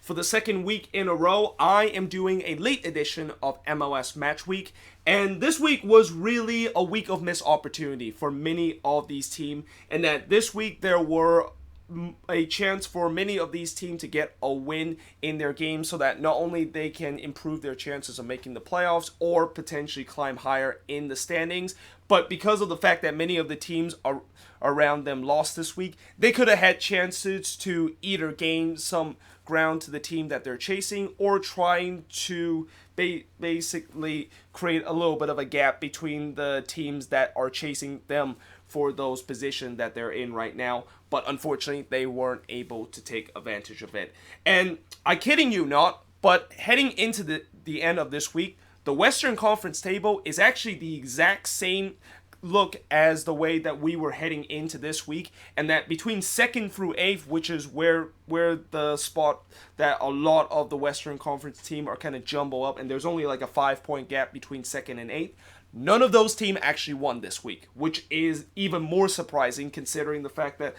for the second week in a row, I am doing a late edition of MLS Matchweek. And this week was really a week of missed opportunity for many of these teams. And that this week there were a chance for many of these teams to get a win in their game so that not only they can improve their chances of making the playoffs or potentially climb higher in the standings, but because of the fact that many of the teams around them lost this week, they could have had chances to either gain some ground to the team that they're chasing or trying to basically create a little bit of a gap between the teams that are chasing them for those positions that they're in right now. But unfortunately, they weren't able to take advantage of it. And I'm kidding you not, but heading into the end of this week, the Western Conference table is actually the exact same look as the way that we were heading into this week, and that between 2nd through 8th, which is where the spot that a lot of the Western Conference team are kind of jumble up, and there's only like a 5-point gap between 2nd and 8th. None of those teams actually won this week, which is even more surprising considering the fact that,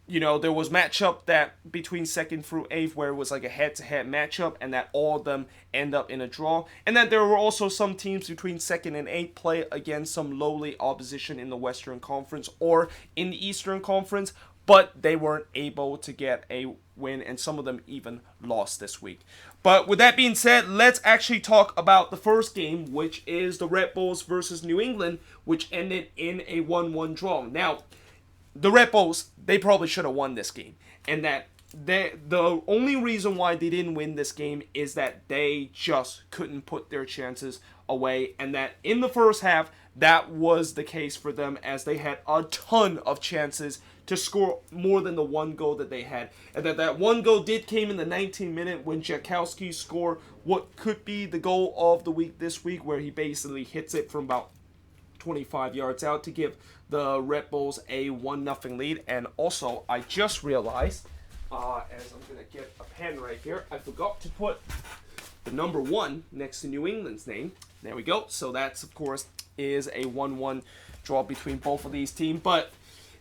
you know, there was matchup that between 2nd through 8th where it was like a head-to-head matchup and that all of them end up in a draw. And then there were also some teams between 2nd and 8th play against some lowly opposition in the Western Conference or in the Eastern Conference, but they weren't able to get a win, and some of them even lost this week. But with that being said, let's actually talk about the first game, which is the Redbulls versus New England, which ended in a 1-1 draw. Now, the Redbulls, they probably should have won this game. And that the only reason why they didn't win this game is that they just couldn't put their chances away. And that in the first half, that was the case for them, as they had a ton of chances to score more than the one goal that they had. And that one goal did came in the 19th minute when Jakowski scored what could be the goal of the week this week, where he basically hits it from about 25 yards out to give the Redbulls a 1-0 lead. And also, I just realized, as I'm going to get a pen right here, I forgot to put the number 1 next to New England's name. There we go. So that's, of course, is a 1-1 draw between both of these teams. But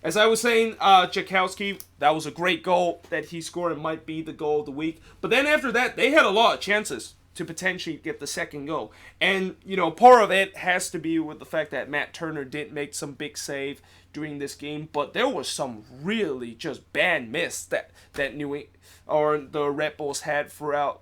as I was saying, Jakowski, that was a great goal that he scored. It might be the goal of the week. But then after that, they had a lot of chances to potentially get the second goal. And, you know, part of it has to be with the fact that Matt Turner did make some big save during this game, but there was some really just bad miss that the Red Bulls had throughout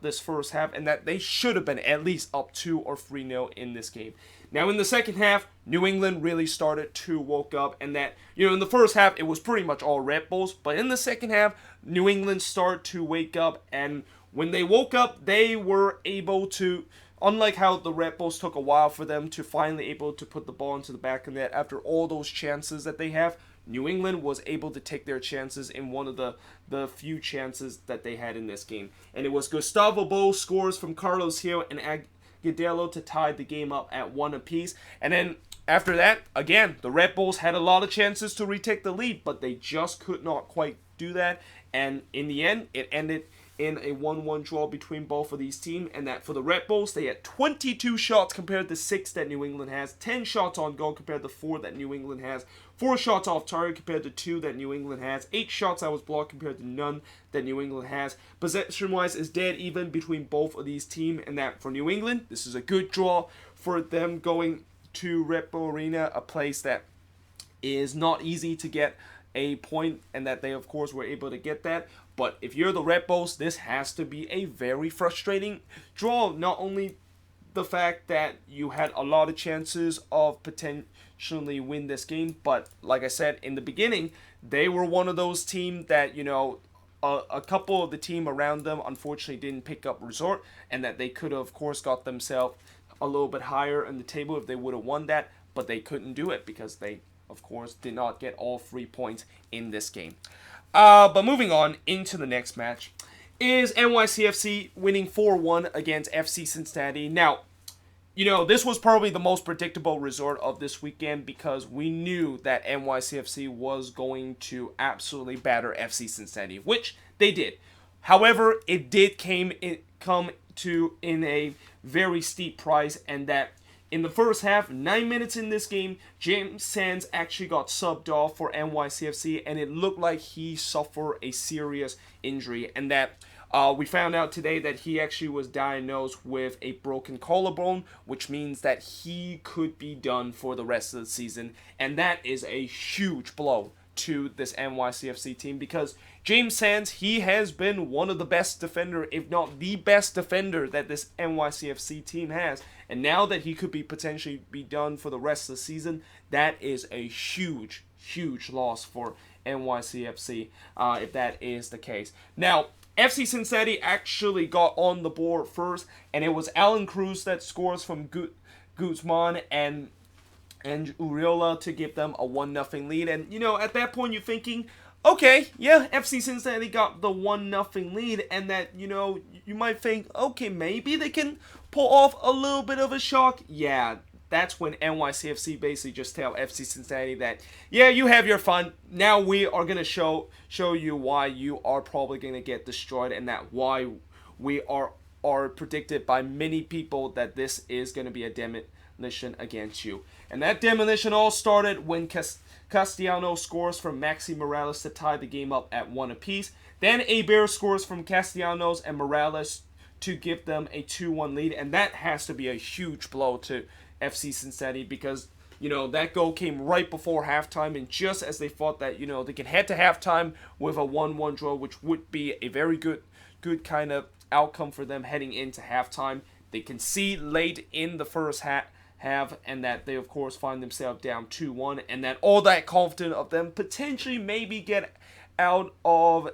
this first half, and that they should have been at least up 2 or 3-0 in this game. Now, in the second half, New England really started to woke up, and that, you know, in the first half, it was pretty much all Red Bulls, but in the second half, New England started to wake up, and when they woke up, they were able to, unlike how the Red Bulls took a while for them to finally able to put the ball into the back of the net after all those chances that they have, New England was able to take their chances in one of the few chances that they had in this game. And it was Gustavo Bo scores from Carlos Hill and Agudelo to tie the game up at 1 apiece. And then after that, again, the Red Bulls had a lot of chances to retake the lead, but they just could not quite do that. And in the end, it ended in a 1-1 draw between both of these teams, and that for the Red Bulls, they had 22 shots compared to 6 that New England has, 10 shots on goal compared to 4 that New England has, 4 shots off target compared to 2 that New England has, 8 shots that was blocked compared to none that New England has. Possession-wise is dead even between both of these teams, and that for New England, this is a good draw for them going to Red Bull Arena, a place that is not easy to get a point, and that they, of course, were able to get that. But if you're the Red Bulls, this has to be a very frustrating draw. Not only the fact that you had a lot of chances of potentially win this game, but like I said in the beginning, they were one of those teams that, you know, a couple of the team around them unfortunately didn't pick up resort, and that they could have, of course, got themselves a little bit higher in the table if they would have won that, but they couldn't do it because they, of course, did not get all 3 points in this game. But moving on into the next match is NYCFC winning 4-1 against FC Cincinnati. Now, you know, this was probably the most predictable result of this weekend because we knew that NYCFC was going to absolutely batter FC Cincinnati, which they did. However, it did come to in a very steep price, and that in the first half, 9 minutes in this game, James Sands actually got subbed off for NYCFC, and it looked like he suffered a serious injury, and that We found out today that he actually was diagnosed with a broken collarbone, which means that he could be done for the rest of the season, and that is a huge blow to this NYCFC team because James Sands, he has been one of the best defender, if not the best defender that this NYCFC team has. And now that he could be potentially be done for the rest of the season, that is a huge, huge loss for NYCFC if that is the case. Now, FC Cincinnati actually got on the board first, and it was Alan Cruz that scores from Guzman and Uriola to give them a 1-0 lead. And, at that point you're thinking, okay, yeah, FC Cincinnati got the 1-0 lead, and that, you might think, okay, maybe they can pull off a little bit of a shock. Yeah, that's when NYCFC basically just tell FC Cincinnati that, yeah, you have your fun. Now we are going to show you why you are probably going to get destroyed, and that why we are predicted by many people that this is going to be a demolition against you. And that demolition all started when Castellanos scores from Maxi Morales to tie the game up at 1 apiece. Then Hebert scores from Castellanos and Morales to give them a 2-1 lead. And that has to be a huge blow to FC Cincinnati because, that goal came right before halftime. And just as they thought that, they could head to halftime with a 1-1 draw, which would be a very good kind of outcome for them heading into halftime. They concede late in the first half, and that they of course find themselves down 2-1, and that all that confident of them potentially maybe get out of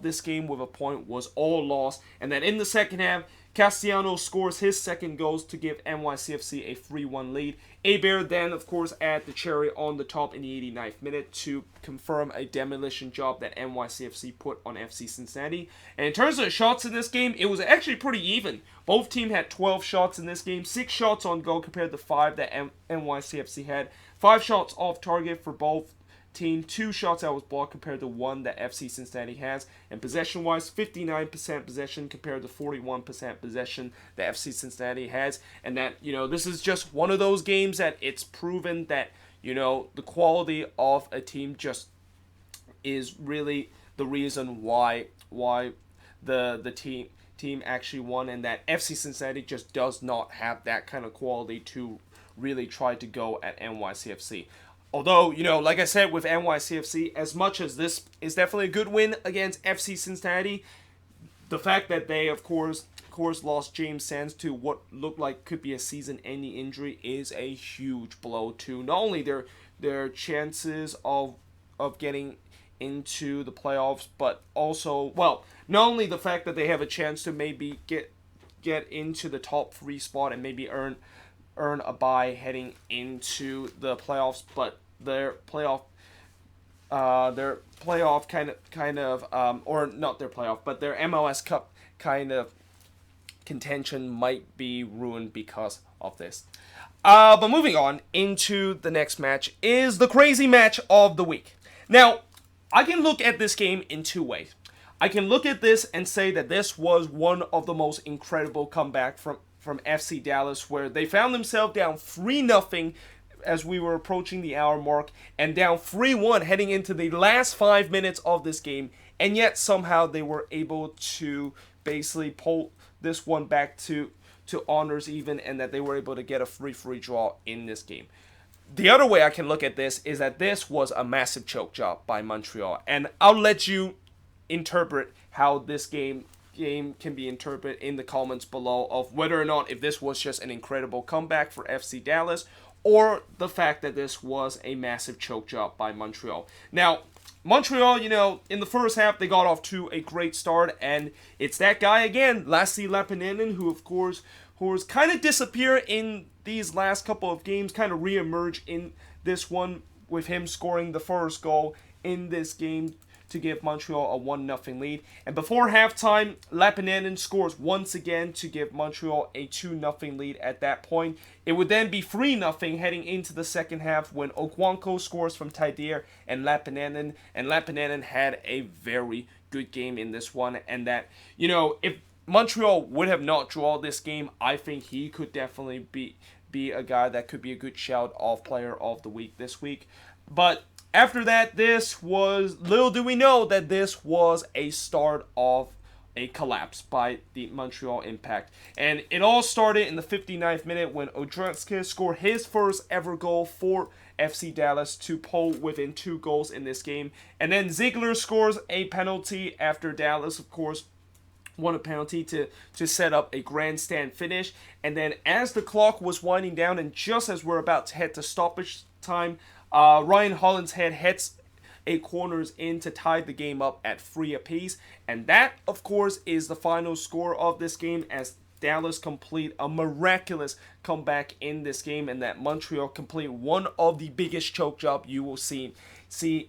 this game with a point was all lost, and that in the second half Castellanos scores his second goals to give NYCFC a 3-1 lead. Hebert then, of course, add the cherry on the top in the 89th minute to confirm a demolition job that NYCFC put on FC Cincinnati. And in terms of shots in this game, it was actually pretty even. Both teams had 12 shots in this game, 6 shots on goal compared to 5 that NYCFC had. 5 shots off target for both team, 2 shots that was blocked compared to 1 that FC Cincinnati has, and possession-wise, 59% possession compared to 41% possession that FC Cincinnati has, and that, this is just one of those games that it's proven that, the quality of a team just is really the reason why the team actually won, and that FC Cincinnati just does not have that kind of quality to really try to go at NYCFC. Although, like I said with NYCFC, as much as this is definitely a good win against FC Cincinnati, the fact that they, of course, lost James Sands to what looked like could be a season-ending injury is a huge blow to not only their chances of getting into the playoffs, but also, not only the fact that they have a chance to maybe get into the top 3 spot and maybe earn a bye heading into the playoffs, but their playoff kind of or not their playoff, but their MLS Cup kind of contention might be ruined because of this. But moving on into the next match is the crazy match of the week. Now, I can look at this game in 2 ways. I can look at this and say that this was one of the most incredible comeback from FC Dallas, where they found themselves down 3-0 as we were approaching the hour mark, and down 3-1 heading into the last 5 minutes of this game, and yet somehow they were able to basically pull this one back to honors even, and that they were able to get a free draw in this game. The other way I can look at this is that this was a massive choke job by Montreal, and I'll let you interpret how this game can be interpreted in the comments below of whether or not if this was just an incredible comeback for FC Dallas or the fact that this was a massive choke job by Montreal. Now, Montreal, in the first half, they got off to a great start, and it's that guy again, Lassi Lappinen, who of course has kind of disappeared in these last couple of games, kind of re-emerge in this one with him scoring the first goal in this game to give Montreal a 1-0 lead. And before halftime, Lappinen scores once again to give Montreal a 2-0 lead at that point. It would then be 3-0 heading into the second half when Okwanko scores from Taidir and Lappinen had a very good game in this one. And that, if Montreal would have not drawn this game, I think he could definitely be a guy that could be a good shout of player of the week this week. But after that, little do we know that this was a start of a collapse by the Montreal Impact. And it all started in the 59th minute when Odrzeski scored his first ever goal for FC Dallas to pull within 2 goals in this game. And then Ziegler scores a penalty after Dallas, of course, won a penalty to set up a grandstand finish. And then as the clock was winding down and just as we're about to head to stoppage time, Ryan Holland's head hits a corners in to tie the game up at 3 apiece. And that, of course, is the final score of this game as Dallas complete a miraculous comeback in this game, and that Montreal complete one of the biggest choke job you will see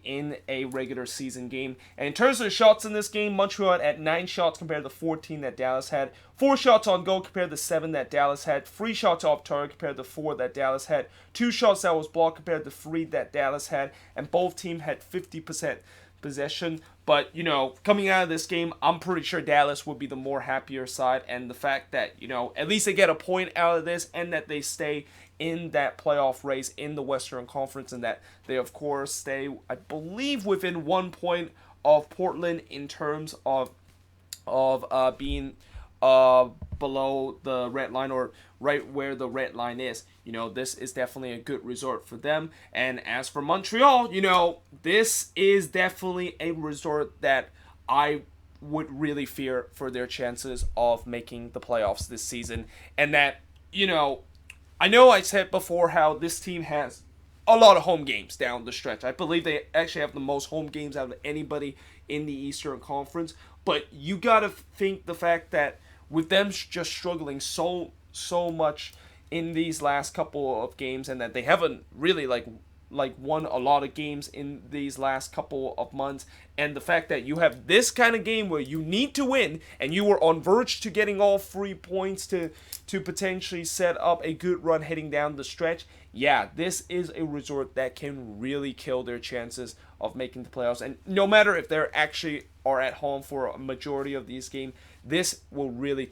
in a regular season game. And in terms of the shots in this game, Montreal had 9 shots compared to 14 that Dallas had, 4 shots on goal compared to 7 that Dallas had, 3 shots off target compared to 4 that Dallas had, 2 shots that was blocked compared to 3 that Dallas had, and both teams had 50% possession. But, coming out of this game, I'm pretty sure Dallas would be the more happier side, and the fact that, at least they get a point out of this and that they stay in that playoff race in the Western Conference, and that they, of course, stay, I believe, within 1 point of Portland in terms of being below the red line, or right where the red line is. This is definitely a good result for them. And as for Montreal, this is definitely a result that I would really fear for their chances of making the playoffs this season. And that, I know I said before how this team has a lot of home games down the stretch. I believe they actually have the most home games out of anybody in the Eastern Conference. But you got to think the fact that with them just struggling so much in these last couple of games, and that they haven't really like won a lot of games in these last couple of months, and the fact that you have this kind of game where you need to win and you were on verge to getting all 3 points to potentially set up a good run heading down the stretch, this is a result that can really kill their chances of making the playoffs. And no matter if they're actually are at home for a majority of these games, this will really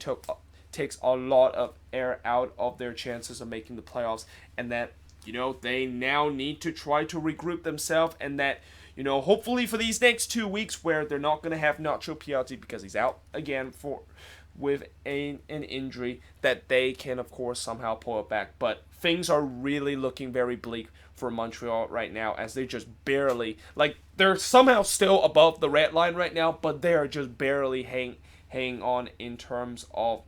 takes a lot of air out of their chances of making the playoffs, and that they now need to try to regroup themselves, and that hopefully for these next 2 weeks where they're not going to have Nacho Piatti because he's out again with an injury, that they can of course somehow pull it back. But things are really looking very bleak for Montreal right now, as they just barely, they're somehow still above the red line right now, but they are just barely hanging on in terms of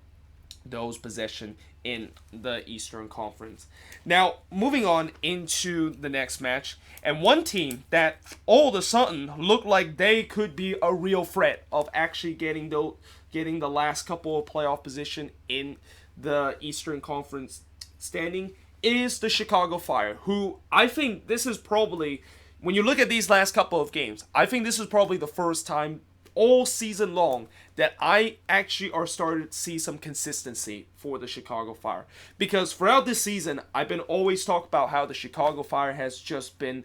those possession in the Eastern Conference. Now, moving on into the next match, and one team that all of a sudden looked like they could be a real threat of actually getting the last couple of playoff position in the Eastern Conference standing is the Chicago Fire, who I think this is probably, when you look at these last couple of games, I think this is probably the first time all season long that I actually are starting to see some consistency for the Chicago Fire. Because throughout this season, I've been always talking about how the Chicago Fire has just been,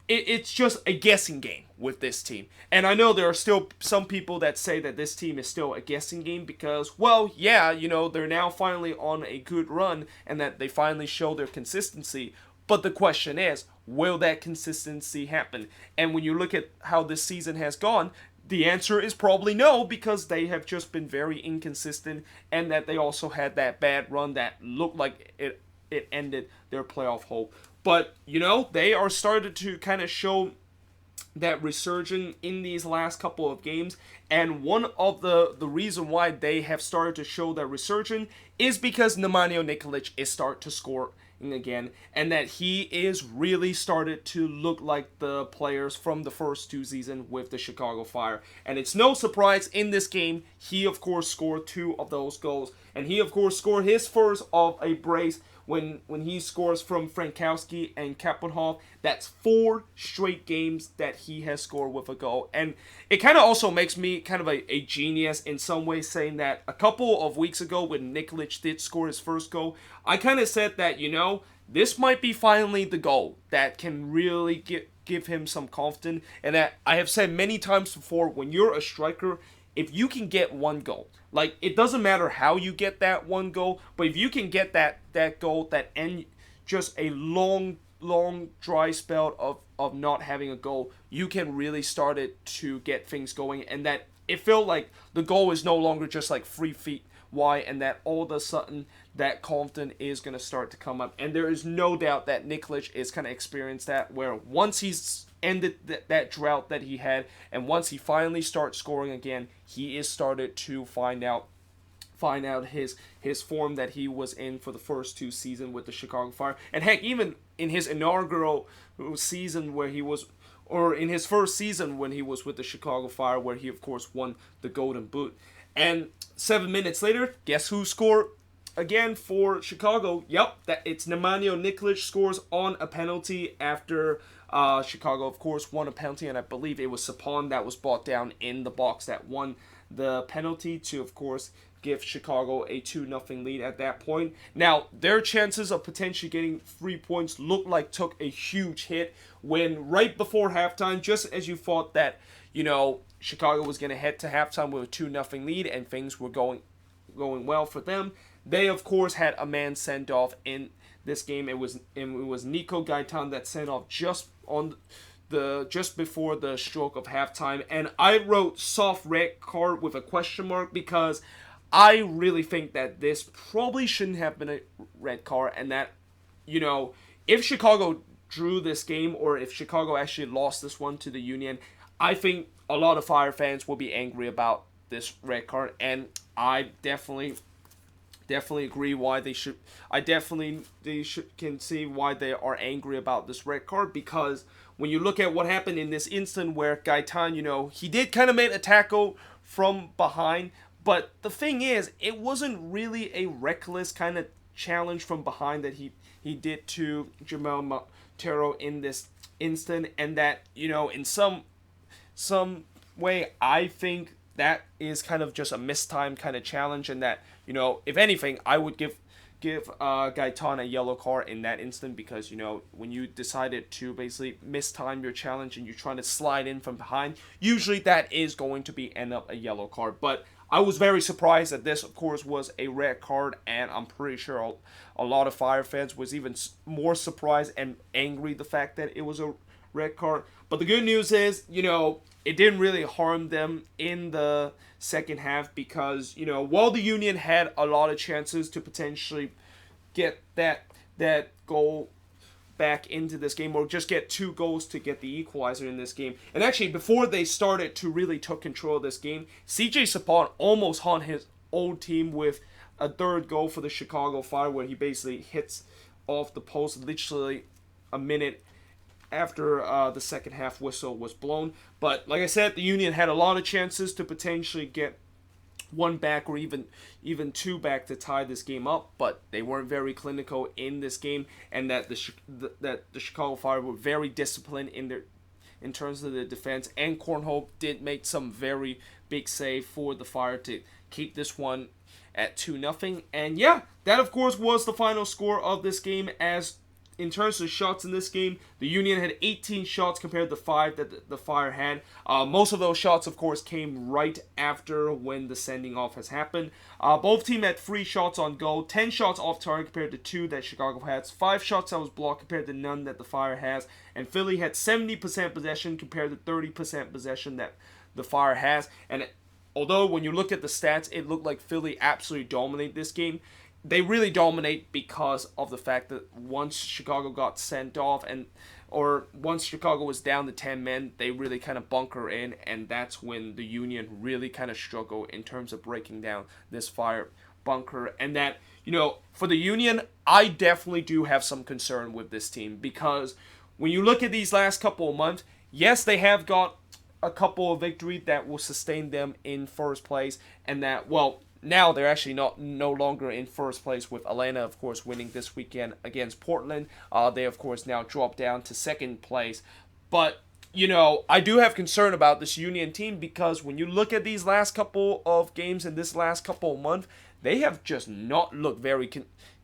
it's just a guessing game with this team. And I know there are still some people that say that this team is still a guessing game because, they're now finally on a good run and that they finally show their consistency. But the question is, will that consistency happen? And when you look at how this season has gone, the answer is probably no, because they have just been very inconsistent, and that they also had that bad run that looked like it ended their playoff hope. But, they are started to kind of show that resurgence in these last couple of games, and one of the reason why they have started to show that resurgence is because Nemanja Nikolic is starting to score again, and that he is really started to look like the players from the first 2 seasons with the Chicago Fire. And it's no surprise in this game, he of course scored 2 of those goals, and he of course scored his first of a brace when he scores from Frankowski and Kappenhoff. That's 4 straight games that he has scored with a goal. And it kind of also makes me kind of a genius in some ways, saying that a couple of weeks ago when Nikolic did score his first goal, I kind of said that, this might be finally the goal that can really give him some confidence. And that I have said many times before, when you're a striker, if you can get 1 goal, it doesn't matter how you get that 1 goal, but if you can get that goal that end just a long dry spell of not having a goal, you can really start it to get things going. And that it felt like the goal is no longer just like 3 feet wide, and that all of a sudden that confidence is going to start to come up. And there is no doubt that Nikolic is kind of experienced that, where once he's ended that drought that he had, and once he finally starts scoring again, he is started to find out his form that he was in for the first 2 seasons with the Chicago Fire. And heck, even in his inaugural season where he was, or in his first season when he was with the Chicago Fire, where he of course won the Golden Boot. And 7 minutes later, guess who scored again for Chicago? Yep, it's Nemanja Nikolic scores on a penalty after Chicago, of course, won a penalty, and I believe it was Sapon that was brought down in the box that won the penalty to, of course, give Chicago a 2-0 lead at that point. Now, their chances of potentially getting 3 points looked like took a huge hit when right before halftime, just as you thought that, Chicago was going to head to halftime with a 2-0 lead and things were going well for them, they, of course, had a man sent off in this game. It was Nico Gaitan that sent off just before the stroke of halftime, and I wrote soft red card with a question mark because I really think that this probably shouldn't have been a red card, and that, if Chicago drew this game, or if Chicago actually lost this one to the Union, I think a lot of Fire fans will be angry about this red card, and I definitely agree why they should. Can see why they are angry about this red card, because when you look at what happened in this instant where Gaitan, he did kind of make a tackle from behind. But the thing is, it wasn't really a reckless kind of challenge from behind that he did to Jamel Montero in this instant, and that, in some way, I think that is kind of just a mistimed kind of challenge, and that, if anything, I would give Gaitan a yellow card in that instant, because, when you decided to basically mistime your challenge and you're trying to slide in from behind, usually that is going to end up a yellow card. But I was very surprised that this, of course, was a red card, and I'm pretty sure a lot of Fire fans was even more surprised and angry the fact that it was a red card. But the good news is, it didn't really harm them in the second half, because, while the Union had a lot of chances to potentially get that goal back into this game, or just get 2 goals to get the equalizer in this game. And actually, before they started to really took control of this game, CJ Sapon almost haunt his old team with a third goal for the Chicago Fire, where he basically hits off the post literally a minute after the second half whistle was blown. But like I said, the Union had a lot of chances to potentially get 1 back or even 2 back to tie this game up, but they weren't very clinical in this game, and that the Chicago Fire were very disciplined in terms of the defense, and Cornhope did make some very big save for the Fire to keep this one at 2-0. And yeah, that of course was the final score of this game. As in terms of shots in this game, the Union had 18 shots compared to 5 that the Fire had. Most of those shots, of course, came right after when the sending off has happened. Both teams had 3 shots on goal, 10 shots off target compared to 2 that Chicago has, 5 shots that was blocked compared to none that the Fire has, and Philly had 70% possession compared to 30% possession that the Fire has. And although when you look at the stats, it looked like Philly absolutely dominated this game, they really dominate because of the fact that once Chicago got sent off, or once Chicago was down to 10 men, they really kind of bunker in, and that's when the Union really kind of struggle in terms of breaking down this Fire bunker. And that, for the Union, I definitely do have some concern with this team, because when you look at these last couple of months, yes, they have got a couple of victories that will sustain them in first place, and that, well, now they're actually no longer in first place, with Atlanta, of course, winning this weekend against Portland. They, of course, now drop down to second place. But, I do have concern about this Union team, because when you look at these last couple of games in this last couple of months, they have just not looked very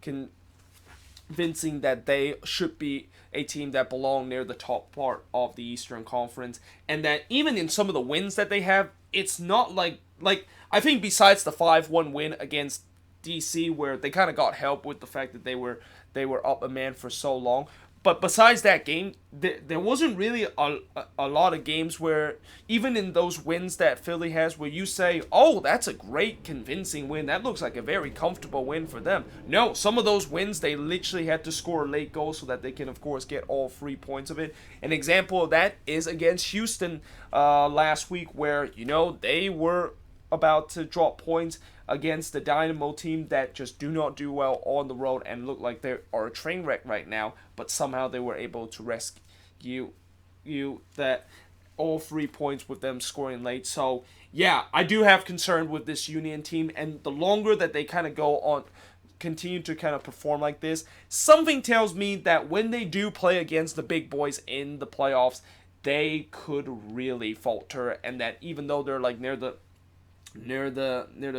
convincing that they should be a team that belong near the top part of the Eastern Conference. And that even in some of the wins that they have, it's not like I think besides the 5-1 win against DC, where they kind of got help with the fact that they were up a man for so long, But besides that game, there wasn't really a lot of games where, even in those wins that Philly has, where you say, oh, that's a great convincing win. That looks like a very comfortable win for them. No, some of those wins, they literally had to score a late goal so that they can, of course, get all 3 points of it. An example of that is against Houston last week, where, they were about to drop points against the Dynamo team that just do not do well on the road and look like they are a train wreck right now, but somehow they were able to rescue that all 3 points with them scoring late. So yeah, I do have concern with this Union team, and the longer that they kind of go on, continue to kind of perform like this, something tells me that when they do play against the big boys in the playoffs, they could really falter, and that even though they're like near the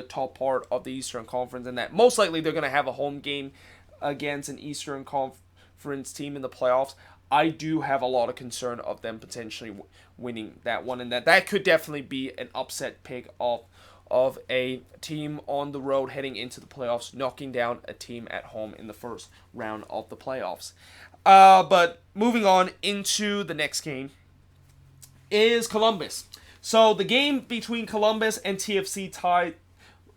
top part of the Eastern Conference, and that most likely they're going to have a home game against an Eastern Conference team in the playoffs, I do have a lot of concern of them potentially winning that one, and that could definitely be an upset pick of a team on the road heading into the playoffs, knocking down a team at home in the first round of the playoffs. But moving on into the next game is Columbus. So the game between Columbus and TFC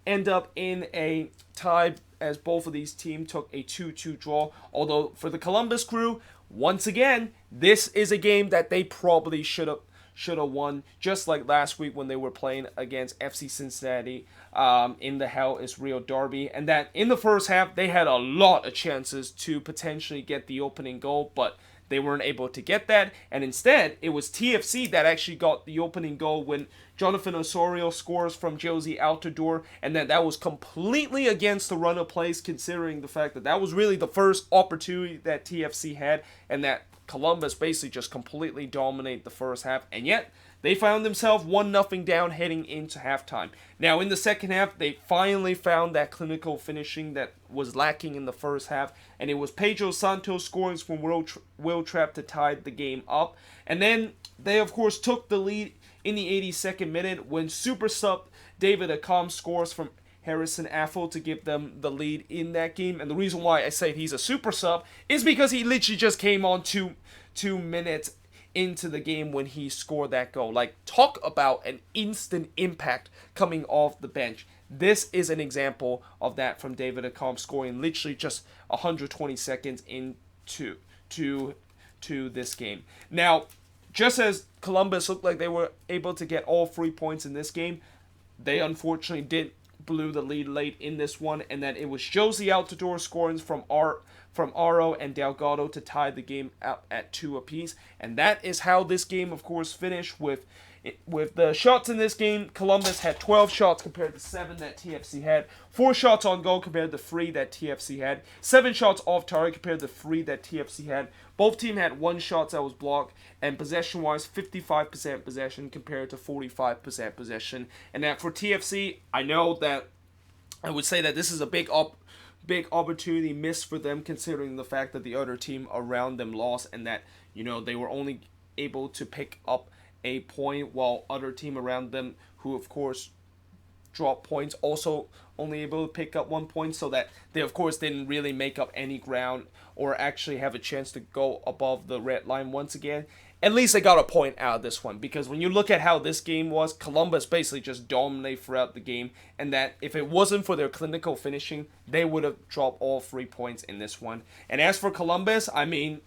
end up in a tie, as both of these teams took a 2-2 draw. Although for the Columbus crew, once again, this is a game that they probably should have won, just like last week when they were playing against FC Cincinnati in the Hell is Real Derby. And that in the first half, they had a lot of chances to potentially get the opening goal, but they weren't able to get that, and instead, it was TFC that actually got the opening goal when Jonathan Osorio scores from Josie Altidore, and that was completely against the run of plays, considering the fact that was really the first opportunity that TFC had, and that Columbus basically just completely dominated the first half, and yet they found themselves 1-0 down heading into halftime. Now, in the second half, they finally found that clinical finishing that was lacking in the first half, and it was Pedro Santos scoring from Will Trapp to tie the game up. And then they, of course, took the lead in the 82nd minute when super sub David Accam scores from Harrison Affle to give them the lead in that game. And the reason why I say he's a super sub is because he literally just came on two minutes into the game when he scored that goal. Like, talk about an instant impact coming off the bench. This is an example of that from David Accam, scoring literally just 120 seconds into this game. Now, just as Columbus looked like they were able to get all 3 points in this game, they unfortunately did blew the lead late in this one, and then it was Josie Altidore scoring from Aro and Delgado to tie the game out at 2 apiece. And that is how this game, of course, finished with the shots in this game. Columbus had 12 shots compared to 7 that TFC had. 4 shots on goal compared to 3 that TFC had. 7 shots off target compared to 3 that TFC had. Both teams had 1 shot that was blocked. And possession-wise, 55% possession compared to 45% possession. And that for TFC, I would say that this is a big opportunity missed for them, considering the fact that the other team around them lost, and that they were only able to pick up a point, while other team around them, who of course dropped points, also only able to pick up 1 point, so that they of course didn't really make up any ground or actually have a chance to go above the red line once again. At least they got a point out of this one, because when you look at how this game was, Columbus basically just dominated throughout the game, and that if it wasn't for their clinical finishing, they would have dropped all 3 points in this one. And as for Columbus, I mean,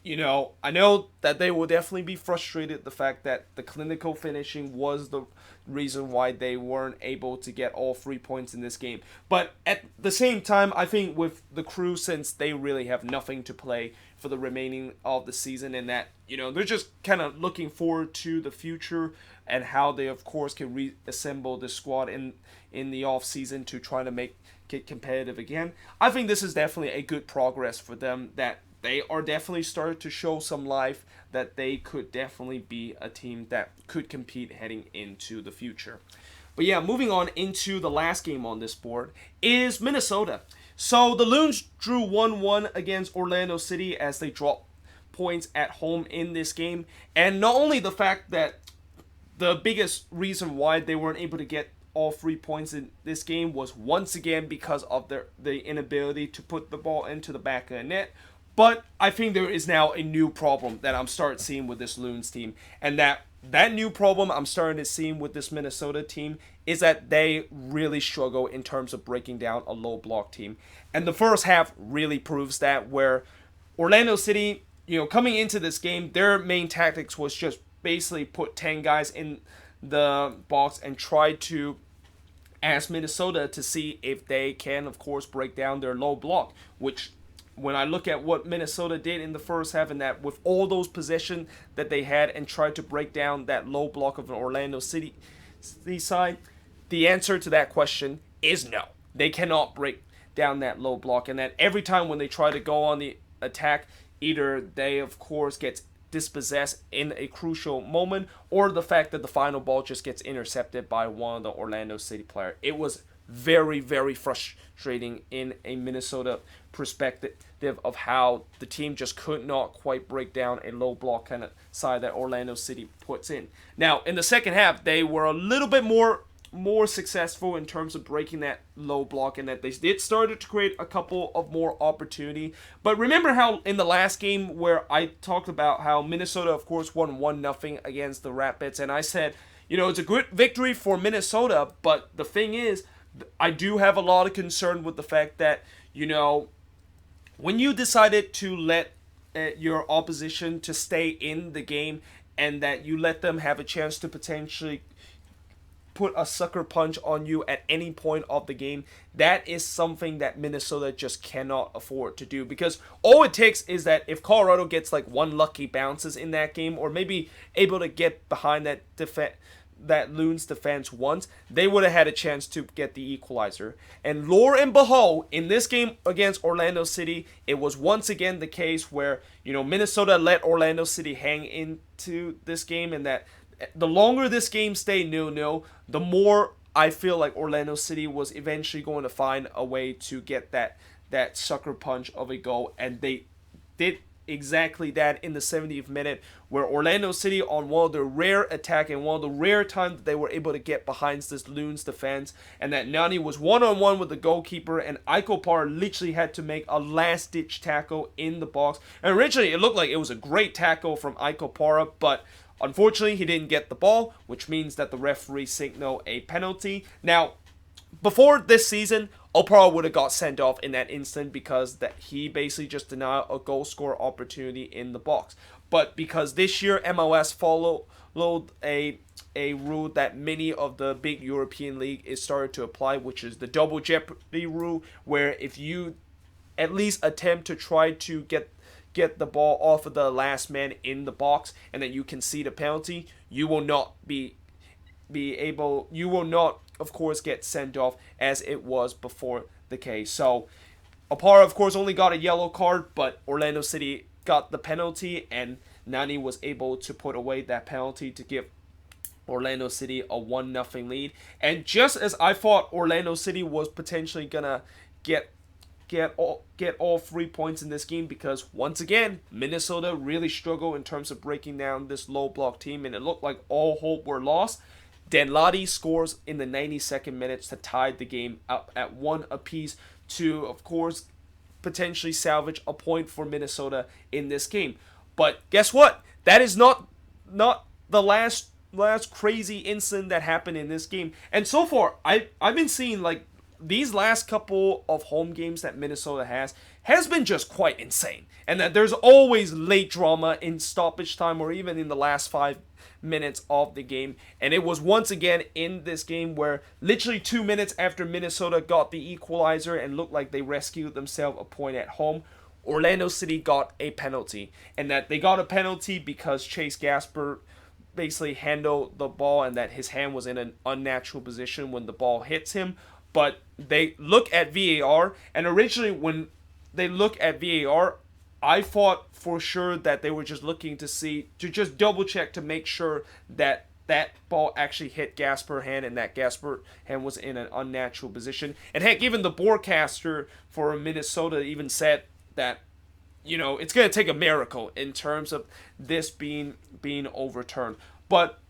I know that they will definitely be frustrated the fact that the clinical finishing was the reason why they weren't able to get all 3 points in this game. But at the same time, I think with the crew, since they really have nothing to play for the remaining of the season, and that they're just kind of looking forward to the future and how they of course can reassemble the squad in the off season to try to make it competitive again. I think this is definitely a good progress for them, that they are definitely starting to show some life, that they could definitely be a team that could compete heading into the future. But yeah, moving on into the last game on this board is Minnesota. So the Loons drew 1-1 against Orlando City as they dropped points at home in this game. And not only the fact that the biggest reason why they weren't able to get all 3 points in this game was once again because of the inability to put the ball into the back of the net, But I think there is now a new problem that I'm starting seeing with this Loons team, and that new problem I'm starting to see with this Minnesota team is that they really struggle in terms of breaking down a low block team. And the first half really proves that, where Orlando City, coming into this game, their main tactics was just basically put 10 guys in the box and try to ask Minnesota to see if they can, of course, break down their low block, which when I look at what Minnesota did in the first half, and that with all those possession that they had and tried to break down that low block of an Orlando City side, the answer to that question is no. They cannot break down that low block, and that every time when they try to go on the attack, either they, of course, get dispossessed in a crucial moment, or the fact that the final ball just gets intercepted by one of the Orlando City players. It was very, very frustrating in a Minnesota perspective of how the team just could not quite break down a low block kind of side that Orlando City puts in. Now, in the second half, they were a little bit more successful in terms of breaking that low block, and that they did started to create a couple of more opportunity. But remember how in the last game where I talked about how Minnesota, of course, won 1-0 against the Rapids, and I said, it's a good victory for Minnesota, but the thing is, I do have a lot of concern with the fact that, when you decided to let your opposition to stay in the game, and that you let them have a chance to potentially put a sucker punch on you at any point of the game, that is something that Minnesota just cannot afford to do, because all it takes is that if Colorado gets like one lucky bounces in that game, or maybe able to get behind that Loons defense once, they would have had a chance to get the equalizer. And lo and behold, in this game against Orlando City, it was once again the case where, Minnesota let Orlando City hang into this game, and that the longer this game stayed 0-0, the more I feel like Orlando City was eventually going to find a way to get that sucker punch of a goal, and they did exactly that in the 70th minute, where Orlando City, on one of the rare attack and one of the rare times that they were able to get behind this Loons defense, and that Nani was one-on-one with the goalkeeper, and Iko Parr literally had to make a last-ditch tackle in the box. And originally it looked like it was a great tackle from Iko Parr, but unfortunately he didn't get the ball, which means that the referee signaled a penalty. Now, before this season, Opara would have got sent off in that instant, because that he basically just denied a goal score opportunity in the box. But because this year MLS followed a rule that many of the big European league is started to apply, which is the double jeopardy rule, where if you at least attempt to try to get the ball off of the last man in the box, and that you concede a penalty, you will not of course get sent off, as it was before the case. So Opara, of course, only got a yellow card, but Orlando City got the penalty, and Nani was able to put away that penalty to give Orlando City a 1-0 lead. And just as I thought Orlando City was potentially gonna get all 3 points in this game, because once again Minnesota really struggled in terms of breaking down this low block team, and it looked like all hope were lost, Danladi scores in the 92nd minutes to tie the game up at 1 apiece to, of course, potentially salvage a point for Minnesota in this game. But guess what? That is not the last crazy incident that happened in this game. And so far, I've been seeing like these last couple of home games that Minnesota has been just quite insane. And that there's always late drama in stoppage time, or even in the last 5 minutes of the game. And it was once again in this game where literally 2 minutes after Minnesota got the equalizer and looked like they rescued themselves a point at home, Orlando City got a penalty. And that they got a penalty because Chase Gasper basically handled the ball, and that his hand was in an unnatural position when the ball hits him. But they look at VAR, and originally when they look at VAR, I thought for sure that they were just looking to just double check to make sure that that ball actually hit Gasper's hand, and that Gasper's hand was in an unnatural position. And heck, even the broadcaster for Minnesota even said that, it's going to take a miracle in terms of this being overturned. But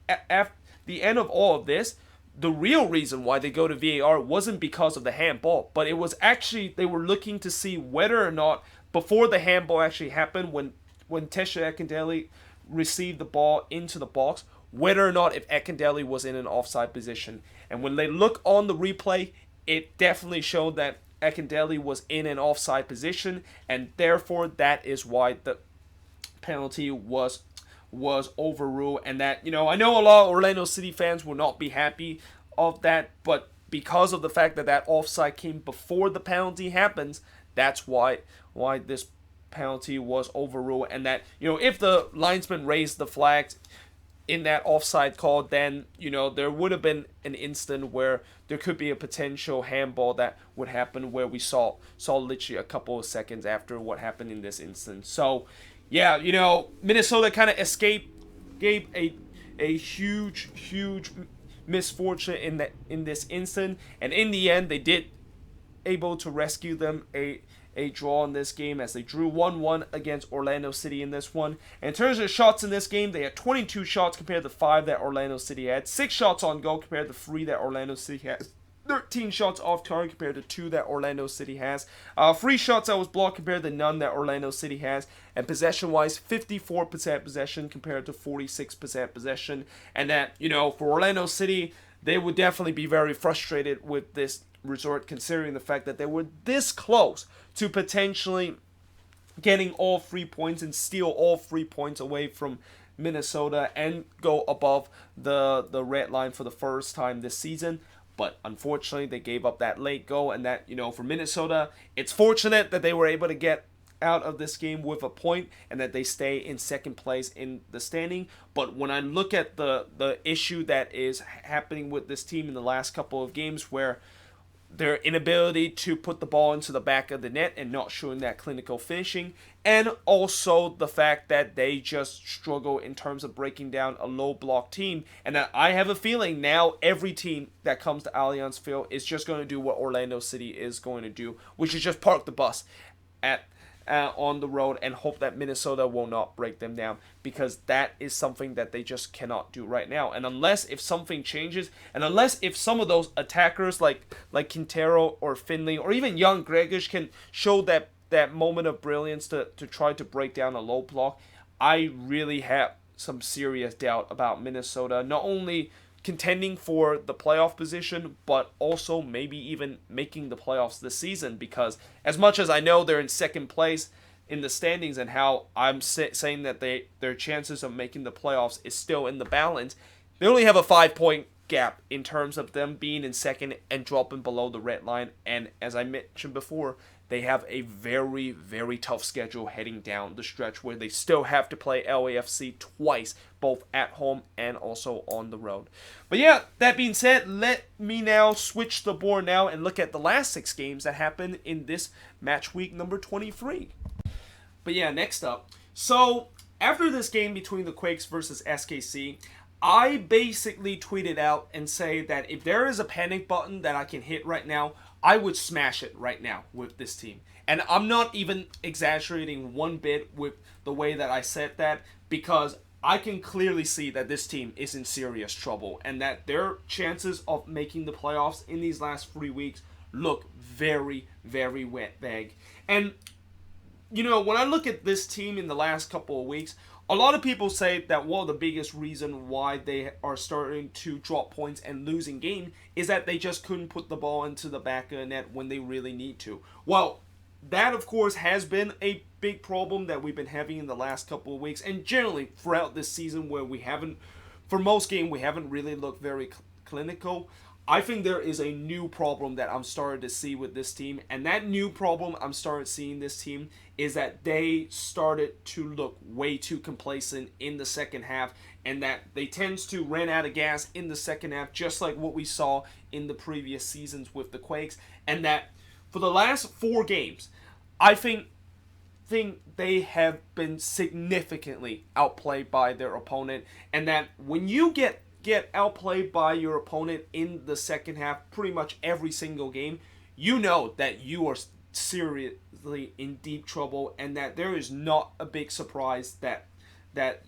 at the end of all of this, the real reason why they go to VAR wasn't because of the handball, but it was actually they were looking to see whether or not before the handball actually happened, when Tesha Akindele received the ball into the box, whether or not if Akindele was in an offside position. And when they look on the replay, it definitely showed that Akindele was in an offside position, and therefore that is why the penalty was overruled. And that, I know a lot of Orlando City fans will not be happy of that, but because of the fact that that offside came before the penalty happens, that's why this penalty was overruled. And that, if the linesman raised the flag in that offside call, then there would have been an instant where there could be a potential handball that would happen, where we saw literally a couple of seconds after what happened in this instance. So yeah, Minnesota kind of gave a huge misfortune in this instant, and in the end they did able to rescue them a draw in this game, as they drew 1-1 against Orlando City in this one. And in terms of shots in this game, they had 22 shots compared to 5 that Orlando City had, 6 shots on goal compared to 3 that Orlando City has, 13 shots off target compared to 2 that Orlando City has, 3 shots that was blocked compared to none that Orlando City has, and possession-wise, 54% possession compared to 46% possession. And that, for Orlando City, they would definitely be very frustrated with this result, considering the fact that they were this close to potentially getting all 3 points and steal all 3 points away from Minnesota and go above the red line for the first time this season. But unfortunately, they gave up that late goal, and that, for Minnesota, it's fortunate that they were able to get out of this game with a point and that they stay in second place in the standing. But when I look at the issue that is happening with this team in the last couple of games, where their inability to put the ball into the back of the net and not showing that clinical finishing, and also the fact that they just struggle in terms of breaking down a low block team, and that I have a feeling now every team that comes to Allianz Field is just going to do what Orlando City is going to do, which is just park the bus on the road and hope that Minnesota will not break them down, because that is something that they just cannot do right now. And unless if something changes, and unless if some of those attackers like Quintero or Finley or even young Gregish can show that moment of brilliance to try to break down a low block, I really have some serious doubt about Minnesota not only contending for the playoff position, but also maybe even making the playoffs this season. Because as much as I know they're in second place in the standings, and how I'm saying that their chances of making the playoffs is still in the balance, they only have a 5-point gap in terms of them being in second and dropping below the red line. And as I mentioned before, they have a very, very tough schedule heading down the stretch, where they still have to play LAFC twice, both at home and also on the road. But yeah, that being said, let me now switch the board now and look at the last 6 games that happened in this match week number 23. But yeah, next up. So after this game between the Quakes versus SKC, I basically tweeted out and say that if there is a panic button that I can hit right now, I would smash it right now with this team. And I'm not even exaggerating one bit with the way that I said that, because I can clearly see that this team is in serious trouble, and that their chances of making the playoffs in these last 3 weeks look very, very vague. And, when I look at this team in the last couple of weeks, a lot of people say that the biggest reason why they are starting to drop points and losing game is that they just couldn't put the ball into the back of the net when they really need to. Well, that of course has been a big problem that we've been having in the last couple of weeks, and generally throughout this season, where for most games we haven't really looked very clinical. I think there is a new problem that I'm starting to see with this team, and that new problem I'm starting seeing this team is that they started to look way too complacent in the second half, and that they tend to run out of gas in the second half, just like what we saw in the previous seasons with the Quakes. And that for the last 4 games, I think they have been significantly outplayed by their opponent, and that when you get outplayed by your opponent in the second half pretty much every single game, you know that you are seriously in deep trouble, and that there is not a big surprise that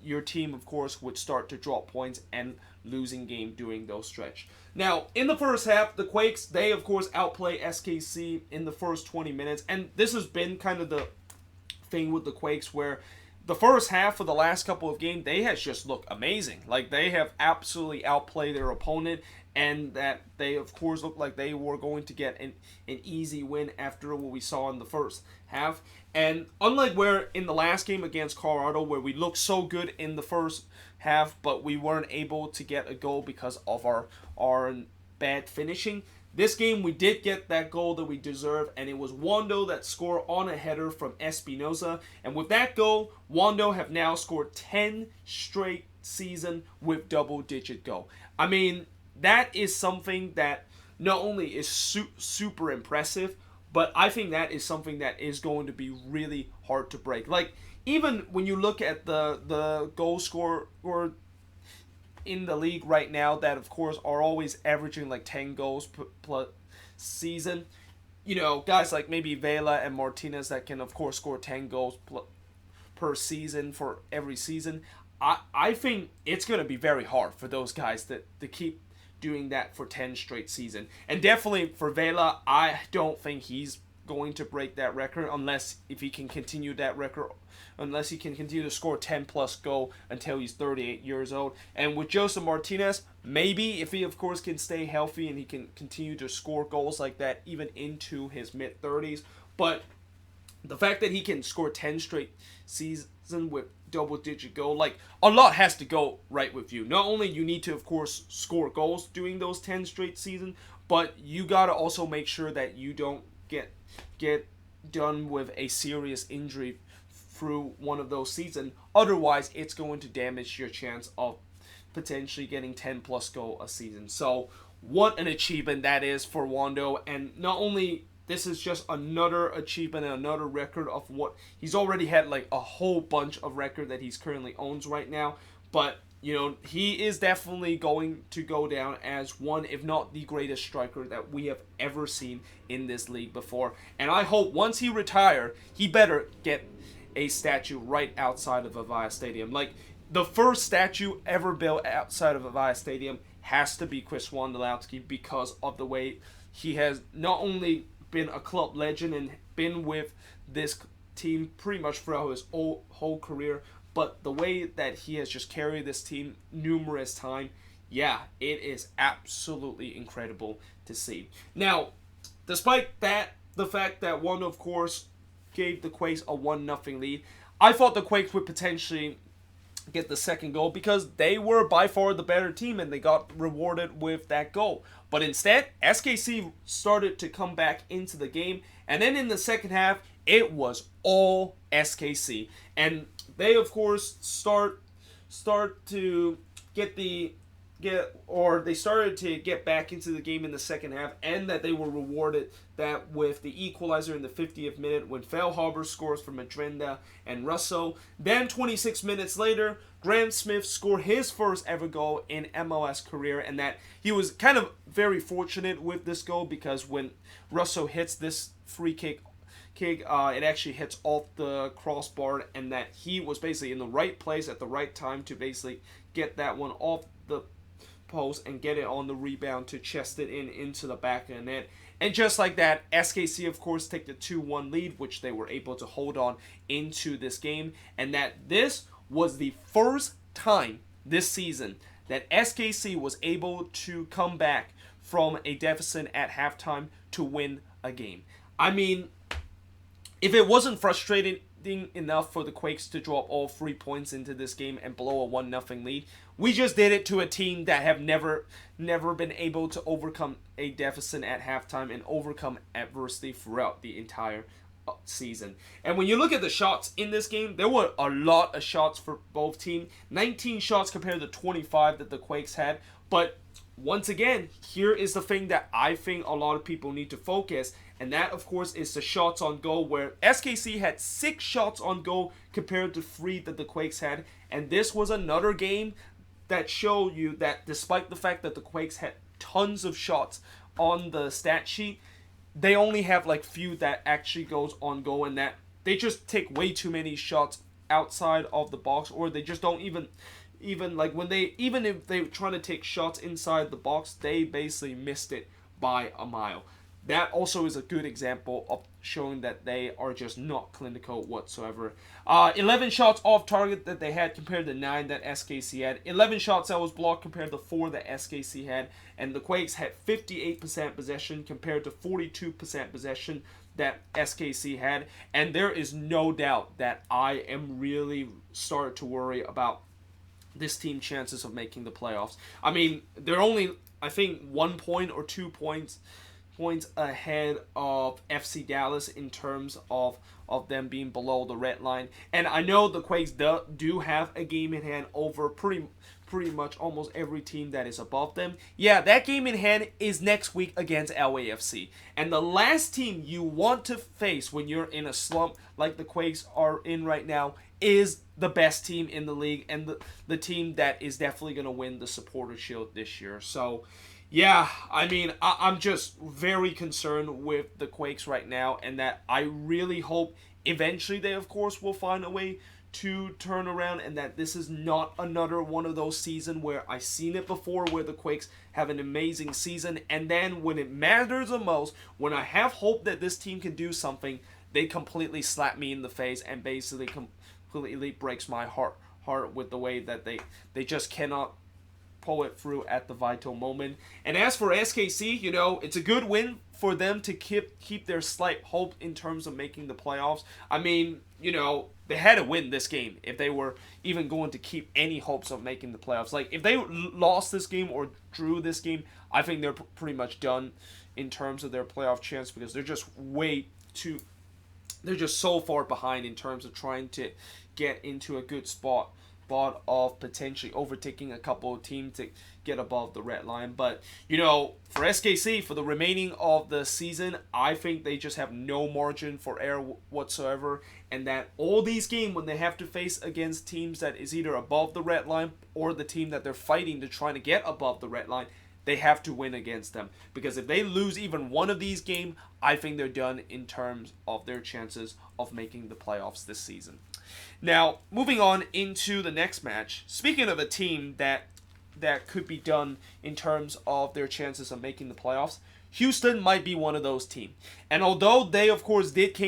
your team, of course, would start to drop points and losing game during those stretch. Now, in the first half, the Quakes, they, of course, outplay SKC in the first 20 minutes, and this has been kind of thing with the Quakes where the first half of the last couple of games, they has just looked amazing. Like, they have absolutely outplayed their opponent, and that they, of course, looked like they were going to get an easy win after what we saw in the first half. And unlike where in the last game against Colorado, where we looked so good in the first half, but we weren't able to get a goal because of our bad finishing, this game we did get that goal that we deserved, and it was Wando that scored on a header from Espinoza. And with that goal, Wando have now scored 10 straight season with double-digit goal. I mean, that is something that not only is super impressive, but I think that is something that is going to be really hard to break. Like, even when you look at the goal scorer in the league right now that, of course, are always averaging like 10 goals per season, you know, guys like maybe Vela and Martinez that can, of course, score 10 goals per season for every season. I think it's going to be very hard for those guys to keep doing that for 10 straight season. And definitely for Vela, I don't think he's going to break that record unless he can continue to score 10 plus goal until he's 38 years old. And with Joseph Martinez, maybe if he, of course, can stay healthy and he can continue to score goals like that even into his mid-30s. But the fact that he can score 10 straight season with double-digit goal, like, a lot has to go right with you. Not only you need to, of course, score goals doing those 10 straight season, but you got to also make sure that you don't get done with a serious injury through one of those seasons. Otherwise, it's going to damage your chance of potentially getting 10 plus goal a season. So what an achievement that is for Wando. And not only this is just another achievement and another record of what he's already had, like a whole bunch of record that he's currently owns right now. But, you know, he is definitely going to go down as one, if not the greatest striker that we have ever seen in this league before. And I hope once he retires, he better get a statue right outside of Avaya Stadium. Like, the first statue ever built outside of Avaya Stadium has to be Chris Wondolowski because of the way he has not only been a club legend and been with this team pretty much throughout his whole career, but the way that he has just carried this team numerous times, yeah, it is absolutely incredible to see. Now, despite that, the fact that Wando, of course, gave the Quakes a 1-0 lead, I thought the Quakes would potentially get the second goal because they were by far the better team and they got rewarded with that goal. But instead, SKC started to come back into the game, and then in the second half, it was all SKC. And they, of course, start to they started to get back into the game in the second half, and that they were rewarded that with the equalizer in the 50th minute when Feilhaber scores for Madrinda and Russo. Then 26 minutes later, Graham Smith scored his first ever goal in MLS career, and that he was kind of very fortunate with this goal because when Russo hits this free kick, it actually hits off the crossbar, and that he was basically in the right place at the right time to basically get that one off the post and get it on the rebound to chest it into the back of the net. And just like that, SKC, of course, take the 2-1 lead, which they were able to hold on into this game. And that this was the first time this season that SKC was able to come back from a deficit at halftime to win a game. I mean, if it wasn't frustrating enough for the Quakes to drop all 3 points into this game and blow a 1-0 lead, we just did it to a team that have never been able to overcome a deficit at halftime and overcome adversity throughout the entire season. And when you look at the shots in this game, there were a lot of shots for both teams. 19 shots compared to 25 that the Quakes had. But once again, here is the thing that I think a lot of people need to focus, and that, of course, is the shots on goal, where SKC had 6 shots on goal compared to 3 that the Quakes had. And this was another game that showed you that despite the fact that the Quakes had tons of shots on the stat sheet, they only have like few that actually goes on goal, and that they just take way too many shots outside of the box, or they just don't even like when they, if they're trying to take shots inside the box, they basically missed it by a mile. that also is a good example of showing that they are just not clinical whatsoever. 11 shots off target that they had compared to 9 that SKC had. 11 shots that was blocked compared to 4 that SKC had. And the Quakes had 58% possession compared to 42% possession that SKC had. And there is no doubt that I am really starting to worry about this team's chances of making the playoffs. I mean, they're only, I think, 1 point or 2 points ahead of FC Dallas in terms of them being below the red line. And I know the Quakes do have a game in hand over pretty much almost every team that is above them. Yeah, that game in hand is next week against LAFC. And the last team you want to face when you're in a slump like the Quakes are in right now is the best team in the league and the team that is definitely going to win the Supporters' Shield this year. So, yeah, I mean, I'm just very concerned with the Quakes right now, and that I really hope eventually they, of course, will find a way to turn around, and that this is not another one of those seasons where I've seen it before, where the Quakes have an amazing season, and then when it matters the most, when I have hope that this team can do something, they completely slap me in the face and basically completely breaks my heart with the way that they just cannot pull it through at the vital moment. And as for SKC, you know, it's a good win for them to keep their slight hope in terms of making the playoffs. I mean, you know, they had to win this game if they were even going to keep any hopes of making the playoffs. Like, if they lost this game or drew this game, I think they're pretty much done in terms of their playoff chance, because they're just they're just so far behind in terms of trying to get into a good spot of potentially overtaking a couple of teams to get above the red line. But, you know, for SKC, for the remaining of the season, I think they just have no margin for error whatsoever, and that all these games, when they have to face against teams that is either above the red line or the team that they're fighting to try to get above the red line, they have to win against them. Because if they lose even one of these games, I think they're done in terms of their chances of making the playoffs this season. Now, moving on into the next match, speaking of a team that could be done in terms of their chances of making the playoffs, Houston might be one of those teams. And although they, of course, did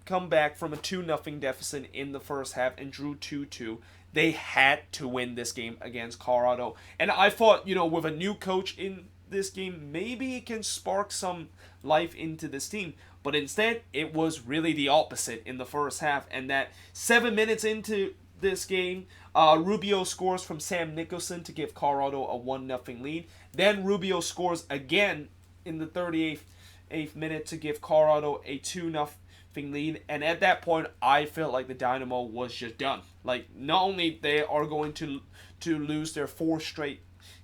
come back from a 2-0 deficit in the first half and drew 2-2, they had to win this game against Colorado. And I thought, you know, with a new coach in this game, maybe it can spark some life into this team. But instead, it was really the opposite in the first half. And that 7 minutes into this game, Rubio scores from Sam Nicholson to give Colorado a 1-0 lead. Then Rubio scores again in the 38th minute to give Colorado a 2-0 lead. And at that point, I felt like the Dynamo was just done. Like, not only they are going to lose their 4th straight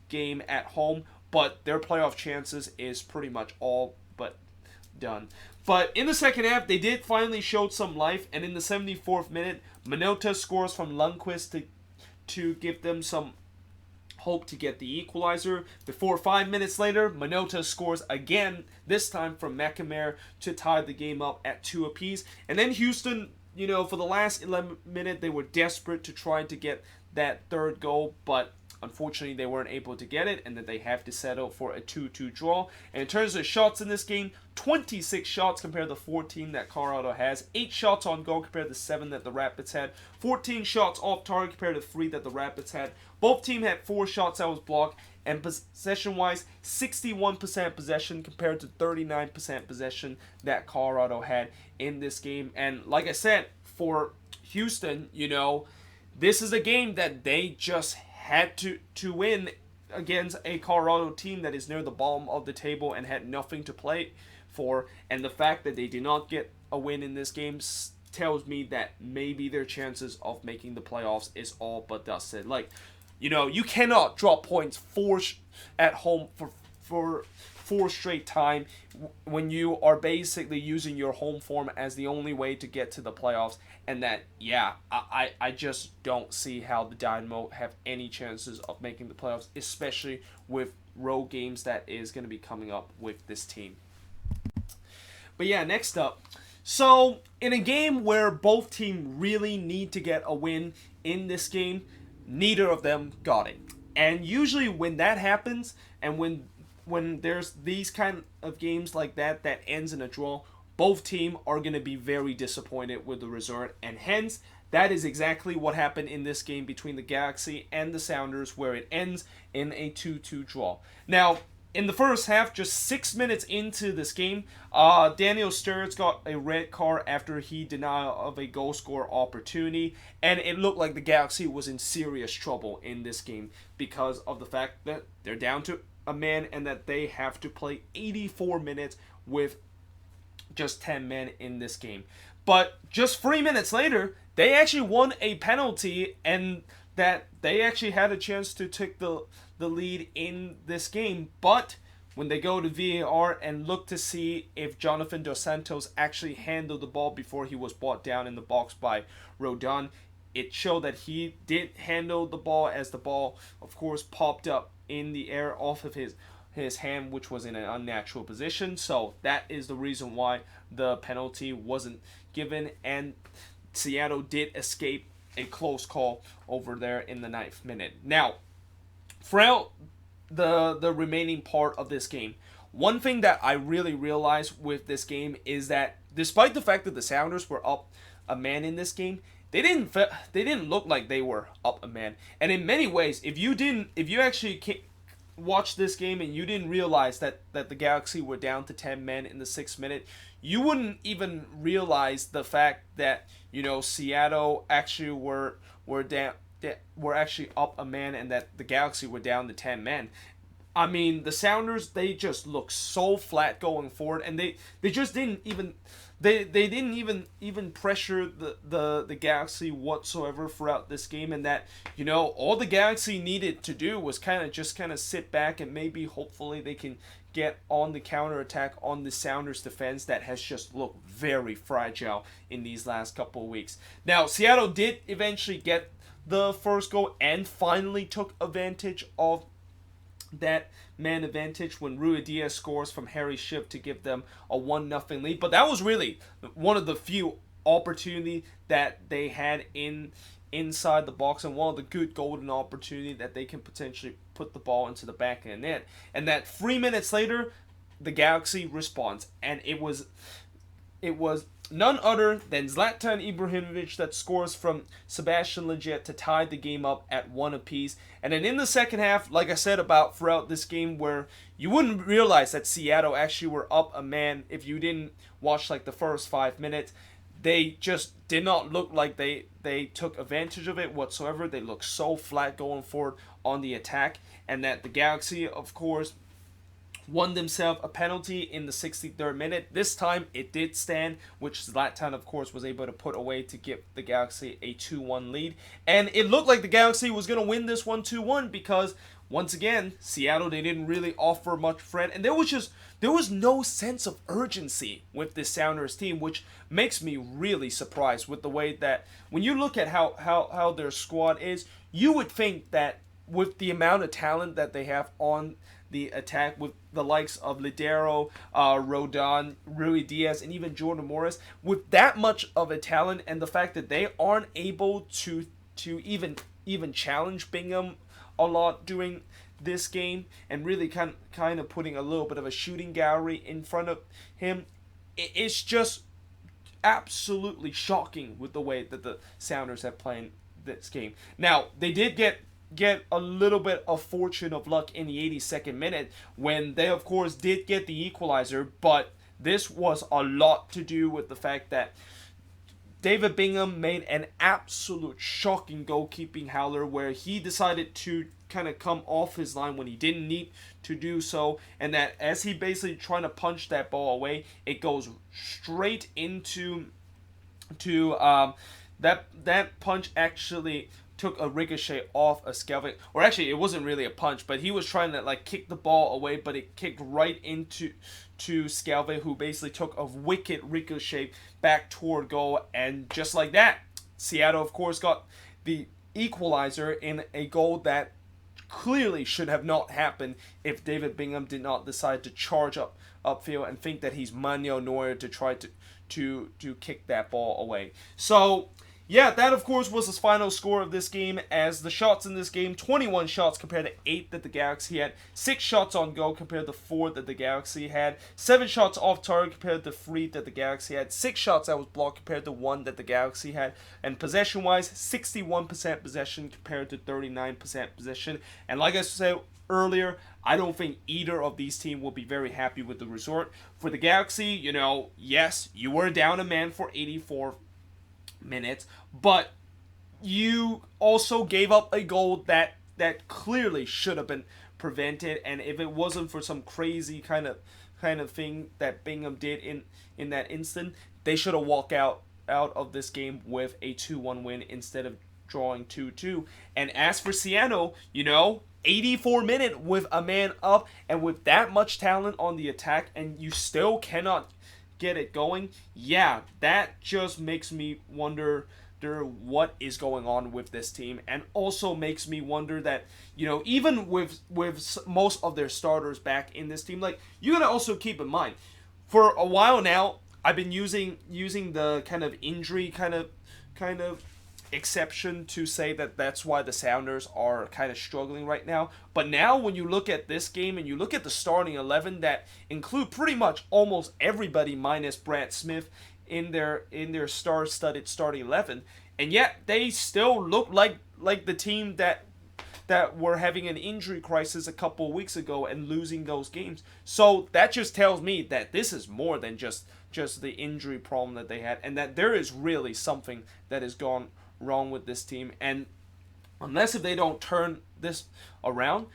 game at home, but their playoff chances is pretty much all but done. But in the second half, they did finally show some life, and in the 74th minute, Minota scores from Lundqvist to give them some hope to get the equalizer. Before 5 minutes later, Minota scores again, this time from McNamara, to tie the game up at 2 apiece. And then Houston, you know, for the last 11 minutes, they were desperate to try to get that third goal, but unfortunately, they weren't able to get it, and that they have to settle for a 2-2 draw. And in terms of shots in this game, 26 shots compared to 14 that Colorado has. 8 shots on goal compared to 7 that the Rapids had. 14 shots off target compared to 3 that the Rapids had. Both teams had 4 shots that was blocked. And possession-wise, 61% possession compared to 39% possession that Colorado had in this game. And like I said, for Houston, you know, this is a game that they just had to win against a Colorado team that is near the bottom of the table and had nothing to play for. And the fact that they did not get a win in this game tells me that maybe their chances of making the playoffs is all but dusted. Like, you know, you cannot drop points at home for 4 straight time when you are basically using your home form as the only way to get to the playoffs. And that, yeah, I just don't see how the Dynamo have any chances of making the playoffs, especially with road games that is going to be coming up with this team. But yeah, next up. So, in a game where both teams really need to get a win in this game, neither of them got it. And usually when that happens, and when when there's these kind of games like that ends in a draw, both teams are going to be very disappointed with the result, and hence that is exactly what happened in this game between the Galaxy and the Sounders, where it ends in a 2-2 draw. Now, in the first half, just 6 minutes into this game, Daniel Sturridge got a red card after he denied of a goal score opportunity, and it looked like the Galaxy was in serious trouble in this game because of the fact that they're down to a man and that they have to play 84 minutes with just 10 men in this game. But just 3 minutes later, they actually won a penalty, and that they actually had a chance to take the lead in this game. But when they go to VAR and look to see if Jonathan Dos Santos actually handled the ball before he was brought down in the box by Rodon, it showed that he did handle the ball, as the ball, of course, popped up in the air off of his hand, which was in an unnatural position. So that is the reason why the penalty wasn't given, and Seattle did escape a close call over there in the 9th minute. Now, throughout the remaining part of this game, one thing that I really realized with this game is that despite the fact that the Sounders were up a man in this game, they didn't look like they were up a man. And in many ways, if you actually watched this game and you didn't realize that the Galaxy were down to 10 men in the 6th minute, you wouldn't even realize the fact that, you know, Seattle actually were actually up a man and that the Galaxy were down to 10 men. I mean, the Sounders, they just looked so flat going forward, and they just didn't even they didn't even pressure the Galaxy whatsoever throughout this game, and that, you know, all the Galaxy needed to do was kind of sit back and maybe hopefully they can get on the counterattack on the Sounders defense that has just looked very fragile in these last couple of weeks. Now, Seattle did eventually get the first goal and finally took advantage of that man advantage when Rui Diaz scores from Harry Shipp to give them a 1-0 lead. But that was really one of the few opportunities that they had inside the box, and one of the good golden opportunity that they can potentially put the ball into the back of the net. And that 3 minutes later, the Galaxy responds, and it was none other than Zlatan Ibrahimovic that scores from Sebastian Lletget to tie the game up at 1 apiece. And then in the second half, like I said about throughout this game, where you wouldn't realize that Seattle actually were up a man if you didn't watch like the first 5 minutes. They just did not look like they took advantage of it whatsoever. They looked so flat going forward on the attack, and that the Galaxy, of course, won themselves a penalty in the 63rd minute. This time it did stand, which Zlatan, of course, was able to put away to give the Galaxy a 2-1 lead. And it looked like the Galaxy was going to win this one 2-1 because, once again, Seattle, they didn't really offer much threat. And there was no sense of urgency with this Sounders team, which makes me really surprised with the way that, when you look at how their squad is, you would think that with the amount of talent that they have on the attack, with the likes of Lidero, Rodon, Rui Diaz, and even Jordan Morris, with that much of a talent, and the fact that they aren't able to even challenge Bingham a lot during this game, and really kind of putting a little bit of a shooting gallery in front of him, it's just absolutely shocking with the way that the Sounders have played this game. Now, they did get a little bit of fortune of luck in the 82nd minute when they, of course, did get the equalizer, but this was a lot to do with the fact that David Bingham made an absolute shocking goalkeeping howler where he decided to kind of come off his line when he didn't need to do so, and that as he basically trying to punch that ball away, it goes straight into that punch actually took a ricochet off a Skelvik, or actually it wasn't really a punch, but he was trying to like kick the ball away, but it kicked right into Skelvik, who basically took a wicked ricochet back toward goal, and just like that, Seattle, of course, got the equalizer in a goal that clearly should have not happened if David Bingham did not decide to charge upfield and think that he's Manuel Neuer to try to kick that ball away. So, yeah, that of course was the final score of this game, as the shots in this game, 21 shots compared to 8 that the Galaxy had, 6 shots on goal compared to 4 that the Galaxy had, 7 shots off target compared to 3 that the Galaxy had, 6 shots that was blocked compared to 1 that the Galaxy had, and possession-wise, 61% possession compared to 39% possession, and like I said earlier, I don't think either of these teams will be very happy with the result. For the Galaxy, yes, you were down a man for 84 minutes, but you also gave up a goal that clearly should have been prevented, and if it wasn't for some crazy kind of thing that Bingham did in that instant, they should have walked out of this game with a 2-1 win instead of drawing 2-2. And as for Seattle, 84 minute with a man up and with that much talent on the attack, and you still cannot get it going. Yeah, that just makes me wonder what is going on with this team, and also makes me wonder that even with most of their starters back in this team, like, you gotta also keep in mind, for a while now I've been using the kind of injury kind of exception to say that that's why the Sounders are kind of struggling right now. But now when you look at this game and you look at the starting 11 that include pretty much almost everybody minus Brad Smith in their star-studded starting 11, and yet they still look like the team that were having an injury crisis a couple of weeks ago and losing those games. So that just tells me that this is more than just the injury problem that they had, and that there is really something that has gone wrong with this team. And unless if they don't turn this around,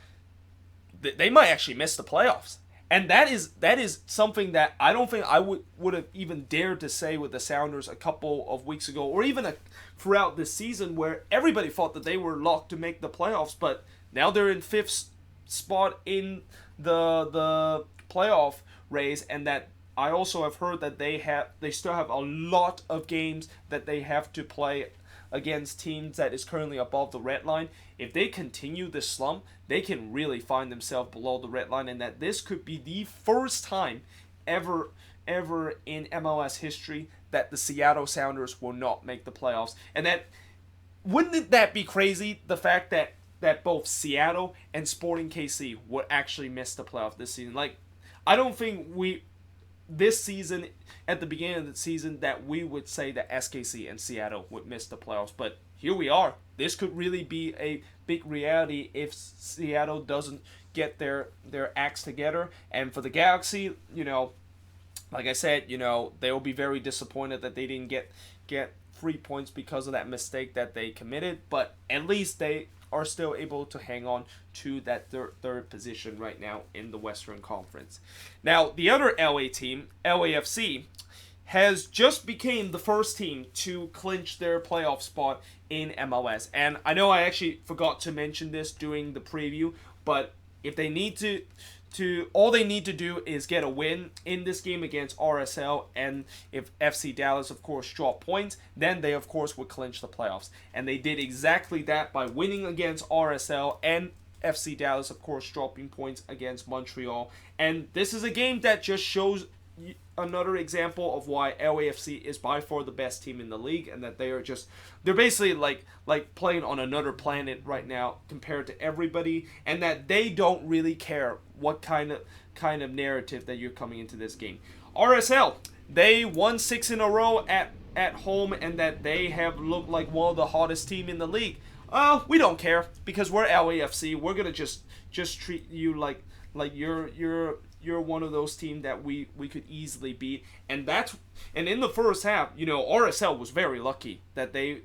they might actually miss the playoffs. And that is something that I don't think I would have even dared to say with the Sounders a couple of weeks ago, or even throughout this season, where everybody thought that they were locked to make the playoffs. But now they're in 5th spot in the playoff race, and that I also have heard that they still have a lot of games that they have to play against teams that is currently above the red line. If they continue this slump, they can really find themselves below the red line, and that this could be the first time ever in MLS history that the Seattle Sounders will not make the playoffs. And that, wouldn't that be crazy, the fact that both Seattle and Sporting KC would actually miss the playoff this season? Like, I don't think this season, at the beginning of the season, that we would say that SKC and Seattle would miss the playoffs. But here we are. This could really be a big reality if Seattle doesn't get their acts together. And for the Galaxy, like I said, they will be very disappointed that they didn't get 3 points because of that mistake that they committed. But at least they are still able to hang on to that third position right now in the Western Conference. Now, the other LA team, LAFC, has just became the first team to clinch their playoff spot in MLS. And I know I actually forgot to mention this during the preview, but if they need to all they need to do is get a win in this game against RSL, and if FC Dallas, of course, drop points, then they, of course, would clinch the playoffs. And they did exactly that by winning against RSL, and FC Dallas, of course, dropping points against Montreal. And this is a game that just shows another example of why LAFC is by far the best team in the league, and that they're basically like playing on another planet right now compared to everybody, and that they don't really care what kind of narrative that you're coming into this game. RSL, they won 6 in a row at home, and that they have looked like one of the hottest team in the league. We don't care, because we're LAFC. We're gonna just treat you like you're one of those teams that we could easily beat. And in the first half, RSL was very lucky that they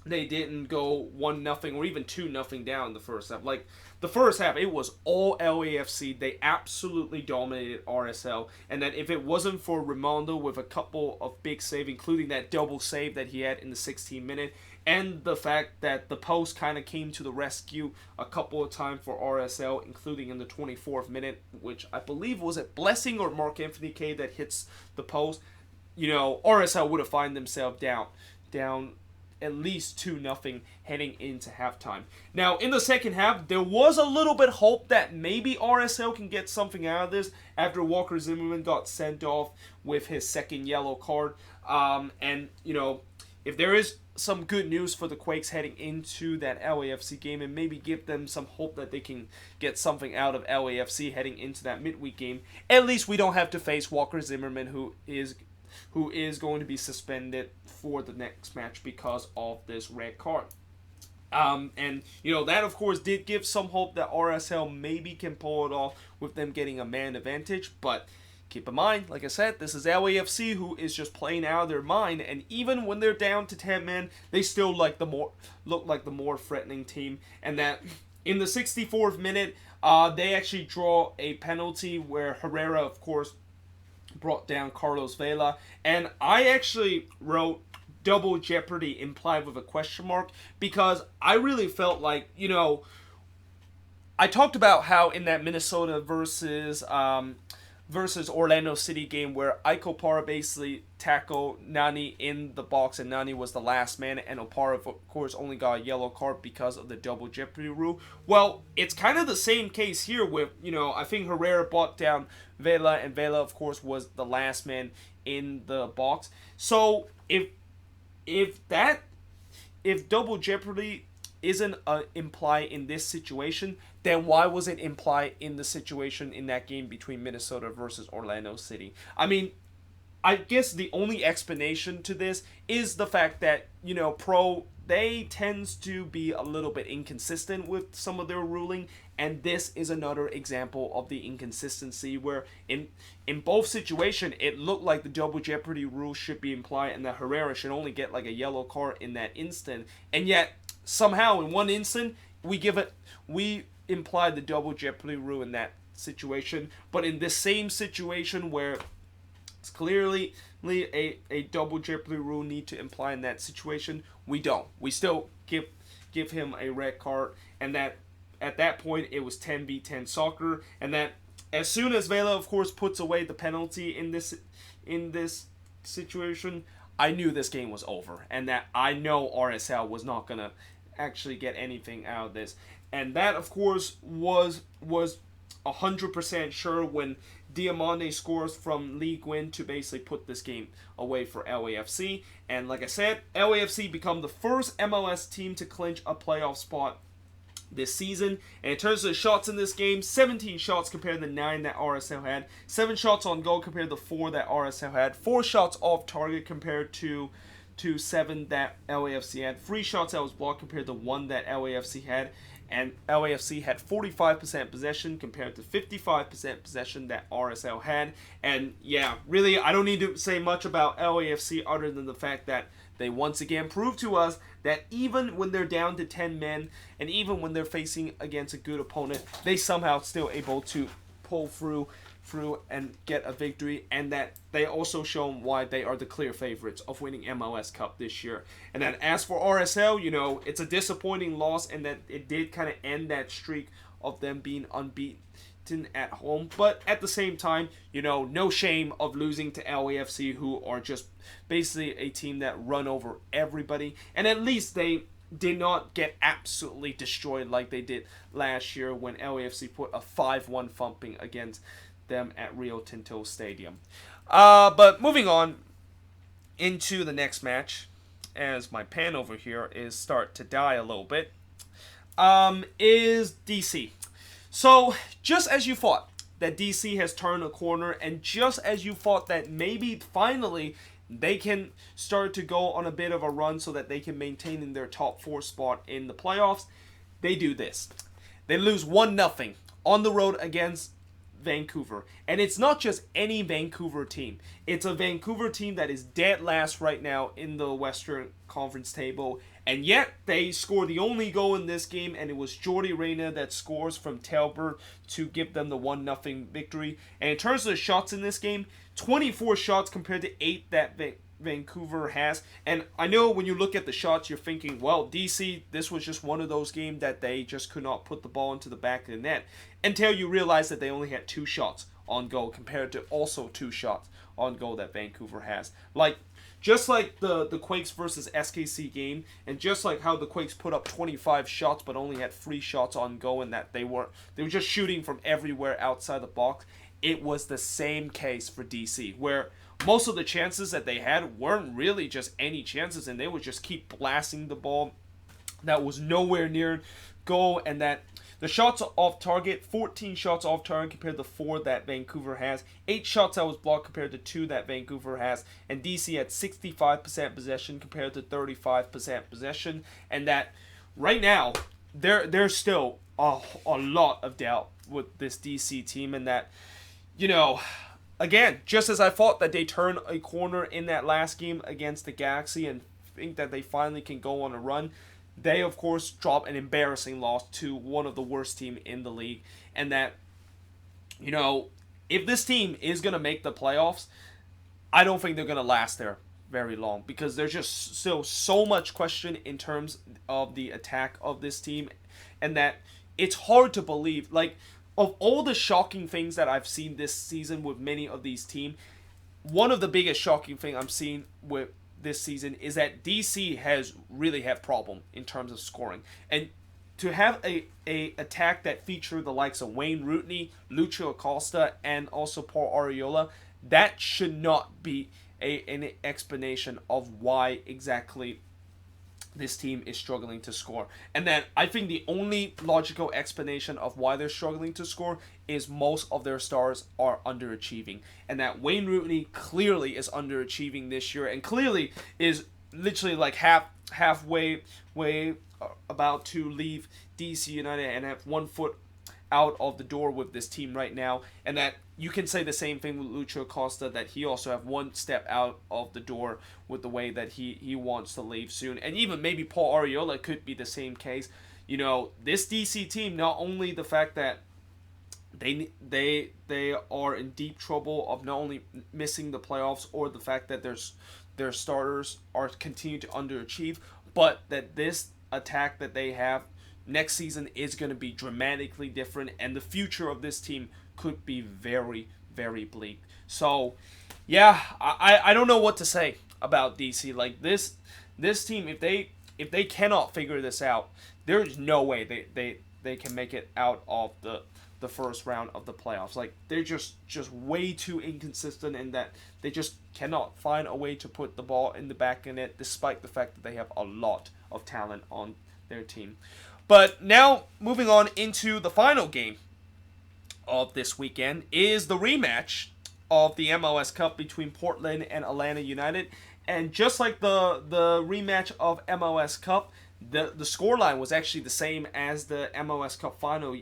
didn't go 1-0 or even 2-0 down the first half. Like, the first half, it was all LAFC. They absolutely dominated RSL. And that if it wasn't for Raimondo with a couple of big saves, including that double save that he had in the 16th minute, and the fact that the post kind of came to the rescue a couple of times for RSL, including in the 24th minute, which I believe was it Blessing or Mark Anthony K that hits the post, RSL would have found themselves down at least 2-0 heading into halftime. Now, in the second half, there was a little bit hope that maybe RSL can get something out of this after Walker Zimmerman got sent off with his second yellow card. if there is some good news for the Quakes heading into that LAFC game, and maybe give them some hope that they can get something out of LAFC heading into that midweek game, at least we don't have to face Walker Zimmerman, who is going to be suspended for the next match because of this red card. And, that, of course, did give some hope that RSL maybe can pull it off with them getting a man advantage. But keep in mind, like I said, this is LAFC, who is just playing out of their mind. And even when they're down to 10 men, they still look like the more threatening team. And that in the 64th minute, they actually draw a penalty where Herrera, of course, brought down Carlos Vela. And I actually wrote double jeopardy implied with a question mark, because I really felt like, I talked about how in that Minnesota versus Orlando City game where Ike Opara basically tackled Nani in the box, and Nani was the last man, and Opara, of course, only got a yellow card because of the double jeopardy rule. Well, it's kind of the same case here with, I think Herrera brought down Vela, and Vela, of course, was the last man in the box. So if double jeopardy isn't implied in this situation, then why was it implied in the situation in that game between Minnesota versus Orlando City? I mean, I guess the only explanation to this is the fact that, they tends to be a little bit inconsistent with some of their ruling, and this is another example of the inconsistency where in both situations it looked like the double jeopardy rule should be implied and that Herrera should only get like a yellow card in that instant, and yet somehow in one instant we imply the double jeopardy rule in that situation, but in this same situation where it's clearly a double jeopardy rule need to imply in that situation, we don't. We still give him a red card, and that at that point it was 10v10 soccer, and that as soon as Vela, of course, puts away the penalty in this situation, I knew this game was over, and that I know RSL was not gonna actually get anything out of this, and that, of course, was 100% sure when Diamande scores from Lee Gwyn to basically put this game away for LAFC. And like I said, LAFC become the first MLS team to clinch a playoff spot this season. And in terms of the shots in this game, 17 shots compared to the 9 that RSL had, 7 shots on goal compared to the 4 that RSL had, 4 shots off target compared to 7 that LAFC had, 3 shots that was blocked compared to 1 that LAFC had, and LAFC had 45% possession compared to 55% possession that RSL had. And yeah, really, I don't need to say much about LAFC other than the fact that they once again proved to us that even when they're down to 10 men, and even when they're facing against a good opponent, they somehow still able to pull through and get a victory, and that they also shown why they are the clear favorites of winning MLS Cup this year. And then as for RSL, it's a disappointing loss, and that it did kind of end that streak of them being unbeaten at home. But at the same time, no shame of losing to LAFC, who are just basically a team that run over everybody. And at least they did not get absolutely destroyed like they did last year when LAFC put a 5-1 thumping against them at Rio Tinto Stadium. But moving on into the next match, as my pen over here is start to die a little bit, is DC. So just as you thought that DC has turned a corner, and just as you thought that maybe finally they can start to go on a bit of a run so that they can maintain in their top 4 spot in the playoffs, they do this. They lose 1-0 on the road against Vancouver. And it's not just any Vancouver team. It's a Vancouver team that is dead last right now in the Western Conference table. And yet, they score the only goal in this game, and it was Jordi Reyna that scores from Talbot to give them the 1-0 victory. And in terms of the shots in this game, 24 shots compared to 8 that Vancouver has. And I know when you look at the shots, you're thinking, well, DC, this was just one of those games that they just could not put the ball into the back of the net, until you realize that they only had 2 shots on goal compared to also 2 shots on goal that Vancouver has. Just like the Quakes versus SKC game, and just like how the Quakes put up 25 shots but only had 3 shots on goal, and that they were just shooting from everywhere outside the box. it was the same case for DC, where most of the chances that they had weren't really just any chances, and they would just keep blasting the ball that was nowhere near goal, and that the shots off target, 14 shots off target compared to 4 that Vancouver has, 8 shots that was blocked compared to 2 that Vancouver has, and DC had 65% possession compared to 35% possession, and that right now there's still a lot of doubt with this DC team, and that, you know, again, just as I thought that they turned a corner in that last game against the Galaxy and think that they finally can go on a run, they, of course, drop an embarrassing loss to one of the worst teams in the league. And that, you know, if this team is going to make the playoffs, I don't think they're going to last there very long, because there's just still so much question in terms of the attack of this team, and that it's hard to believe. Like, of all the shocking things that I've seen this season with many of these teams, one of the biggest shocking thing I'm seeing with this season is that DC has really had problem in terms of scoring. And to have a attack that featured the likes of Wayne Rooney, Lucio Acosta, and also Paul Arriola, that should not be an explanation of why exactly this team is struggling to score. And then I think the only logical explanation of why they're struggling to score is most of their stars are underachieving. And that Wayne Rooney clearly is underachieving this year, and clearly is literally like halfway about to leave DC United and have 1 foot out of the door with this team right now. And that you can say the same thing with Lucio Acosta, that he also have 1 step out of the door with the way that he wants to leave soon. And even maybe Paul Arriola could be the same case. You know, this DC team, not only the fact that they are in deep trouble of not only missing the playoffs, or the fact that their starters are continue to underachieve, but that this attack that they have next season is going to be dramatically different, and the future of this team could be very, very bleak. So, yeah, I don't know what to say about DC. Like, this team, if they cannot figure this out, there is no way they can make it out of the first round of the playoffs. Like, they're just way too inconsistent, in that they just cannot find a way to put the ball in the back of net, despite the fact that they have a lot of talent on their team. But now, moving on into the final game of this weekend, is the rematch of the MLS Cup between Portland and Atlanta United. And just like the rematch of MLS Cup, the scoreline was actually the same as the MLS Cup final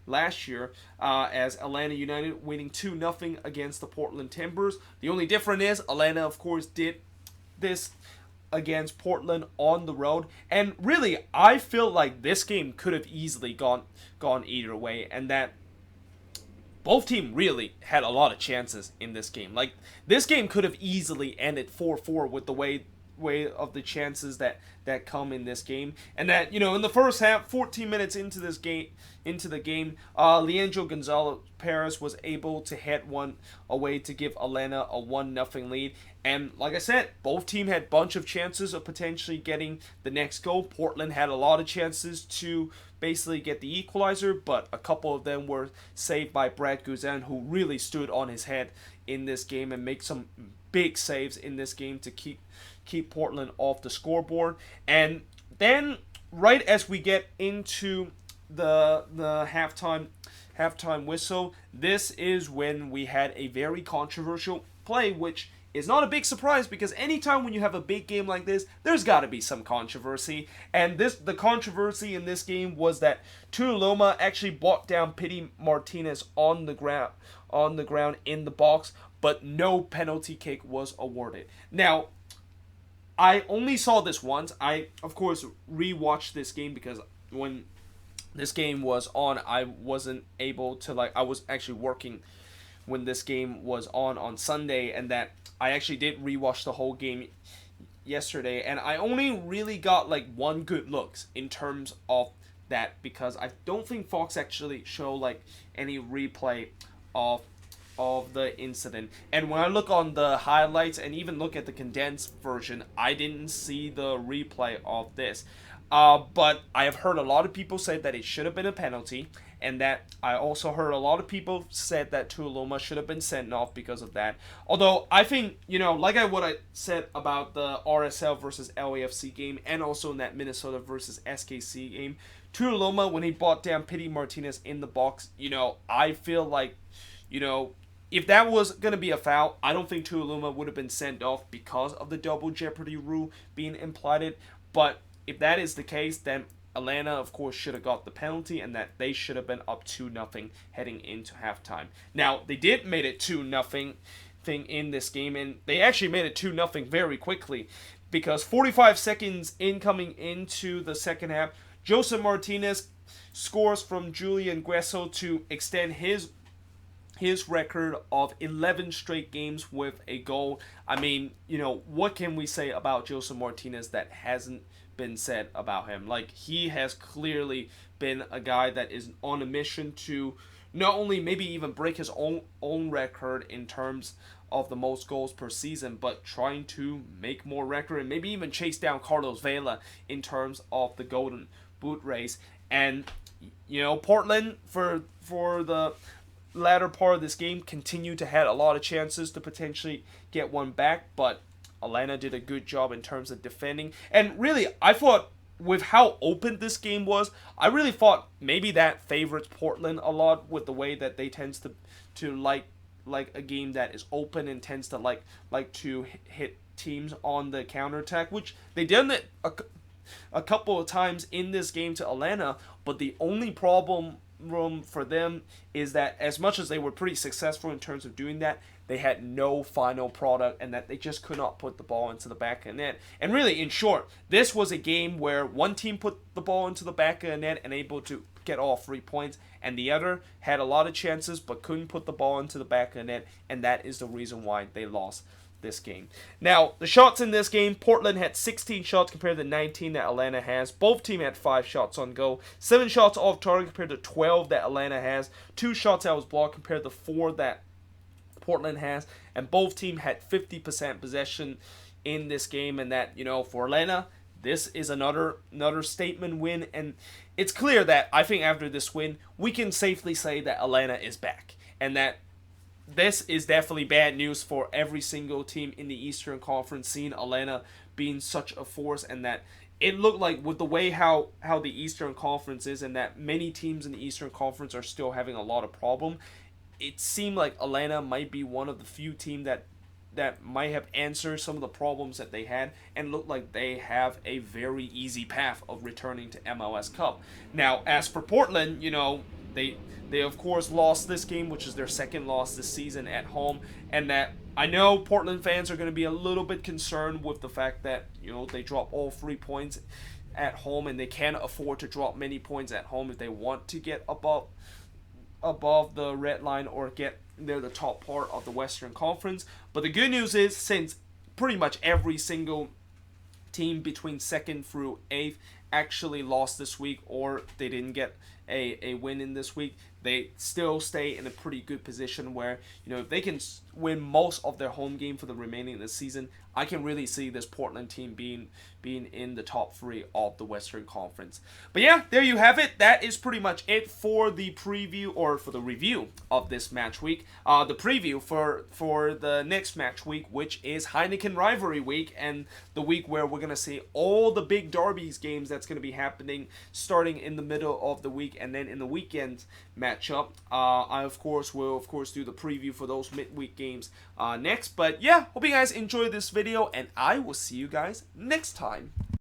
last year, as Atlanta United winning 2-0 against the Portland Timbers. The only difference is Atlanta, of course, did this against Portland on the road. And really, I feel like this game could have easily gone either way, and that both teams really had a lot of chances in this game. Like, this game could have easily ended 4-4 with the way of the chances that come in this game. And that, you know, in the first half, 14 minutes into the game, Leandro Gonzalez Perez was able to hit one away to give Atlanta a 1-0 lead. And like I said, both teams had a bunch of chances of potentially getting the next goal. Portland had a lot of chances to basically get the equalizer, but a couple of them were saved by Brad Guzan, who really stood on his head in this game and made some big saves in this game to keep Portland off the scoreboard. And then, right as we get into the halftime whistle, this is when we had a very controversial play, which is not a big surprise, because anytime when you have a big game like this, there's got to be some controversy. And the controversy in this game was that Tuiloma actually brought down Pity Martinez on the ground in the box, but no penalty kick was awarded. Now, I only saw this once. I, of course, rewatched this game, because when this game was on, I wasn't able to, I was actually working when this game was on Sunday, and that I actually did rewatch the whole game yesterday, and I only really got one good looks in terms of that, because I don't think Fox actually show any replay of the incident. And when I look on the highlights and even look at the condensed version, I didn't see the replay of this. But I have heard a lot of people say that it should have been a penalty, and that I also heard a lot of people said that Tuiloma should have been sent off because of that. Although I think, like what I said about the RSL versus LAFC game, and also in that Minnesota versus SKC game, Tuiloma, when he brought down Pity Martinez in the box, I feel like, if that was going to be a foul, I don't think Tuiloma would have been sent off because of the double jeopardy rule being implied. But if that is the case, then Atlanta, of course, should have got the penalty, and that they should have been up 2-0 heading into halftime. Now, they did made it 2-0 thing in this game, and they actually made it 2-0 very quickly, because 45 seconds coming into the second half, Joseph Martinez scores from Julian Guesso to extend his record of 11 straight games with a goal. I mean, what can we say about Joseph Martinez that hasn't been said about him? Like, he has clearly been a guy that is on a mission to not only maybe even break his own record in terms of the most goals per season, but trying to make more record and maybe even chase down Carlos Vela in terms of the Golden Boot race. And Portland for the latter part of this game continued to have a lot of chances to potentially get one back, but Atlanta did a good job in terms of defending. And really, I thought with how open this game was, I really thought maybe that favorites Portland a lot, with the way that they tends to like a game that is open and tends to like to hit teams on the counterattack, which they did it a couple of times in this game to Atlanta. But the only problem for them is that as much as they were pretty successful in terms of doing that, they had no final product, and that they just could not put the ball into the back of the net. And really, in short, this was a game where one team put the ball into the back of the net and able to get all 3 points, and the other had a lot of chances but couldn't put the ball into the back of the net, and that is the reason why they lost this game. Now, the shots in this game, Portland had 16 shots compared to 19 that Atlanta has. Both teams had 5 shots on goal. 7 shots off target compared to 12 that Atlanta has. 2 shots that was blocked compared to 4 that Portland has. And both teams had 50% possession in this game. And that, for Atlanta, this is another statement win. And it's clear that I think after this win, we can safely say that Atlanta is back. And that this is definitely bad news for every single team in the Eastern Conference, seeing Atlanta being such a force, and that it looked like with the way how the Eastern Conference is, and that many teams in the Eastern Conference are still having a lot of problem, it seemed like Atlanta might be one of the few teams that might have answered some of the problems that they had, and look like they have a very easy path of returning to MLS Cup. Now, as for Portland, they of course lost this game, which is their second loss this season at home, and that I know Portland fans are going to be a little bit concerned with the fact that they drop all 3 points at home, and they can't afford to drop many points at home if they want to get above the red line or get near the top part of the Western Conference. But the good news is, since pretty much every single team between 2nd through 8th actually lost this week, or they didn't get a win in this week, they still stay in a pretty good position where, if they can win most of their home game for the remaining of the season, I can really see this Portland team being in the top 3 of the Western Conference. But yeah, there you have it. That is pretty much it for the preview, or for the review of this match week. The preview for the next match week, which is Heineken Rivalry Week, and the week where we're going to see all the big derbies games that's going to be happening starting in the middle of the week, and then in the weekend matchup. I of course will do the preview for those midweek games next. But yeah, hope you guys enjoyed this video, and I will see you guys next time.